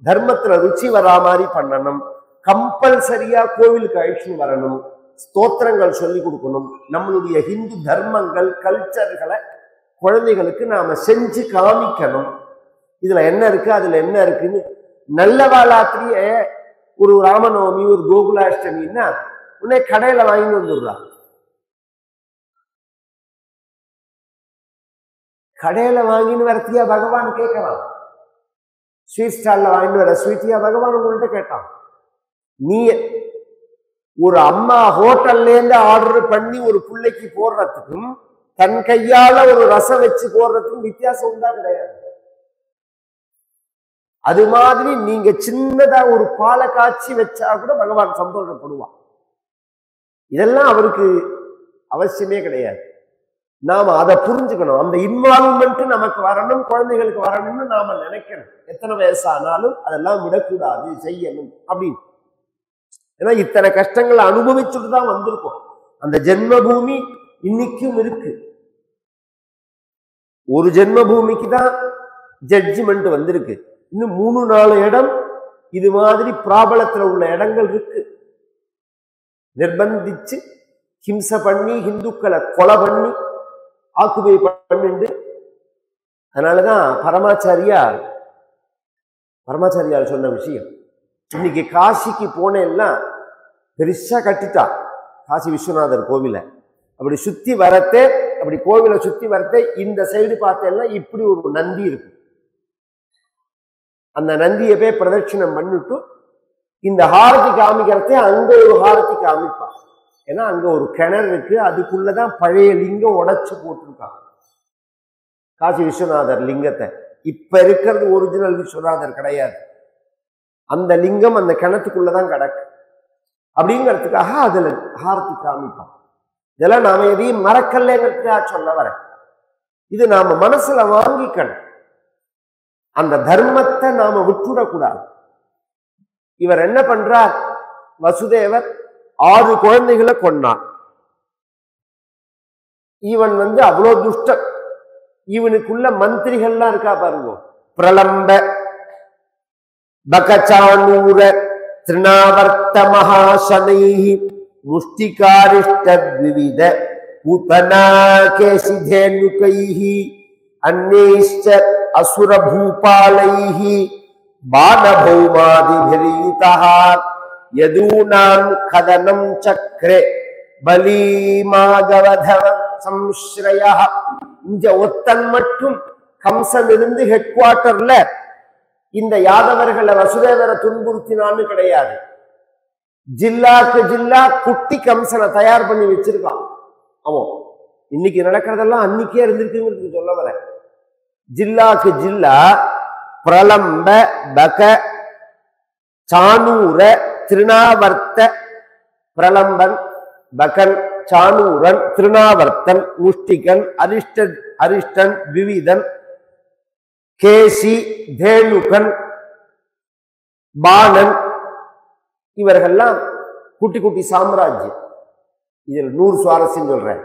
தர்மத்துல ருச்சி வரா மாதிரி பண்ணணும். கம்பல்சரியா கோவிலுக்கு அழைச்சின்னு வரணும். ஸ்தோத்திரங்கள் சொல்லி கொடுக்கணும். நம்மளுடைய ஹிந்து தர்மங்கள், கல்ச்சர்களை குழந்தைகளுக்கு நாம செஞ்சு காமிக்கணும். இதுல என்ன இருக்கு, அதுல என்ன இருக்குன்னு. நல்ல வாழாத்திரிய ஒரு ராமநவமி, ஒரு கோகுலாஷ்டமின்னா உடனே கடையில வாங்கி வந்துடுறான். கடையில வாங்கின்னு வரத்தியா பகவான் கேட்கறான். ஸ்வீட் ஸ்டால்ல வாங்கிட்டு வர ஸ்வீட்டியா பகவான் உங்கள்கிட்ட கேட்டான். நீ ஒரு அம்மா ஹோட்டல்ல இருந்து ஆர்டர் பண்ணி ஒரு பிள்ளைக்கு போடுறதுக்கும் தன் கையால ஒரு ரசம் வச்சு போடுறதுக்கும் வித்தியாசம் உண்டா? கிடையாது. அது மாதிரி நீங்க சின்னதா ஒரு பாலை காய்ச்சி வச்சா கூட பகவான் சந்தோஷப்படுவான். இதெல்லாம் அவருக்கு அவசியமே கிடையாது. நாம அதை புரிஞ்சுக்கணும். அந்த இன்வால்வ்மெண்ட் நமக்கு வரணும், குழந்தைகளுக்கு வரணும்னு நாம நினைக்கணும். எத்தனை வயசானாலும் அதெல்லாம் விடக்கூடாது, செய்யணும் அப்படின்னு. ஏன்னா இத்தனை கஷ்டங்களை அனுபவிச்சுட்டு தான் வந்திருக்கோம். அந்த ஜென்ம பூமி இன்னைக்கும் இருக்கு. ஒரு ஜென்ம பூமிக்கு தான் ஜட்ஜ்மெண்ட் வந்திருக்கு. இன்னும் 3-4 இடம் இது மாதிரி பிராபலத்துல உள்ள இடங்கள் இருக்கு. நிர்பந்திச்சு ஹிம்சை பண்ணி இந்துக்களை கொலை பண்ணி ஆக்குபை பண்ணிண்டு. அதனாலதான் பரமாச்சாரியார் சொன்ன விஷயம், இன்னைக்கு காசிக்கு போனேன்னா பெருசா கட்டிட்டா காசி விஸ்வநாதர் கோவில. அப்படி சுத்தி வரத்தே, அப்படி கோவிலை சுத்தி வரத்தே இந்த சைடு பார்த்தேன்னா இப்படி ஒரு நந்தி இருக்கு. அந்த நந்தியை போய் பிரதட்சிணம் பண்ணிட்டு இந்த ஹாரதி காமிக்கிறதே அங்க ஒரு ஹாரதி காமிப்பான். ஏன்னா அங்க ஒரு கிணறு இருக்கு, அதுக்குள்ளதான் பழைய லிங்கம் உடைச்சு போட்டிருக்கான். காசி விஸ்வநாதர் லிங்கத்தை இப்ப இருக்கிறது ஒரிஜினல் விஸ்வநாதர் கிடையாது. அந்த லிங்கம் அந்த கிணத்துக்குள்ளதான் கிடக்கு. அப்படிங்கிறதுக்காக அதுல ஹாரதி காமிப்பான். இதெல்லாம் நாம எதையும் மறக்கலைங்கிறதுக்காக சொல்ல வரேன். இது நாம மனசுல வாங்கிக்கணும். அந்த தர்மத்தை நாம விட்டுடக்கூடாது. இவர் என்ன பண்றார், வசுதேவர் 6 குழந்தைகளை கொன்னான். இவன் அவ்வளோ துஷ்டம். இவனுக்குள்ள மந்திரிகள்லாம் இருக்கா பாருங்க. பிரலம்ப பகச்சானூர திருநாவர்த்த மகாசனைஹி முஷ்டிகாரிஷ்டத்விவித பூதனா கேசிதேனுகைஹி அன்னேஷ்ச அசுர பூபாலைஹி பானபௌமாதிபிர்யுதஹ யதூனாம் கதனம் சக்ரே பலீமாகவதவ சம்ஸ்ரயஹ. இந்த ஒத்தன் மட்டும் கம்சன் இருந்து ஹெட் குவார்டர்ல இந்த யாதவர்களை வசுதேவரை துன்புறுத்தினான்னு கிடையாது. ஜில்லாக்கு ஜில்லா குட்டி கம்சனை தயார் பண்ணி வச்சிருக்கான். அவன் இன்னைக்கு நடக்கிறதெல்லாம் அன்னைக்கே இருந்திருக்குங்கிறது சொல்ல வர. ஜில்லாக்கு ஜில்லா பிரலம்ப பக சானூர திருநாவர்த்த, பிரலம்பன் பகன் சானூரன் திருநாவர்த்தன் முஷ்டிகன் அரிஷ்டன் விவிதன் கேசி தேனுகன் பாணன், இவர்கள்லாம் குட்டி குட்டி சாம்ராஜ்யம். இதில் 100 சுவாரஸ்யம் சொல்றேன்.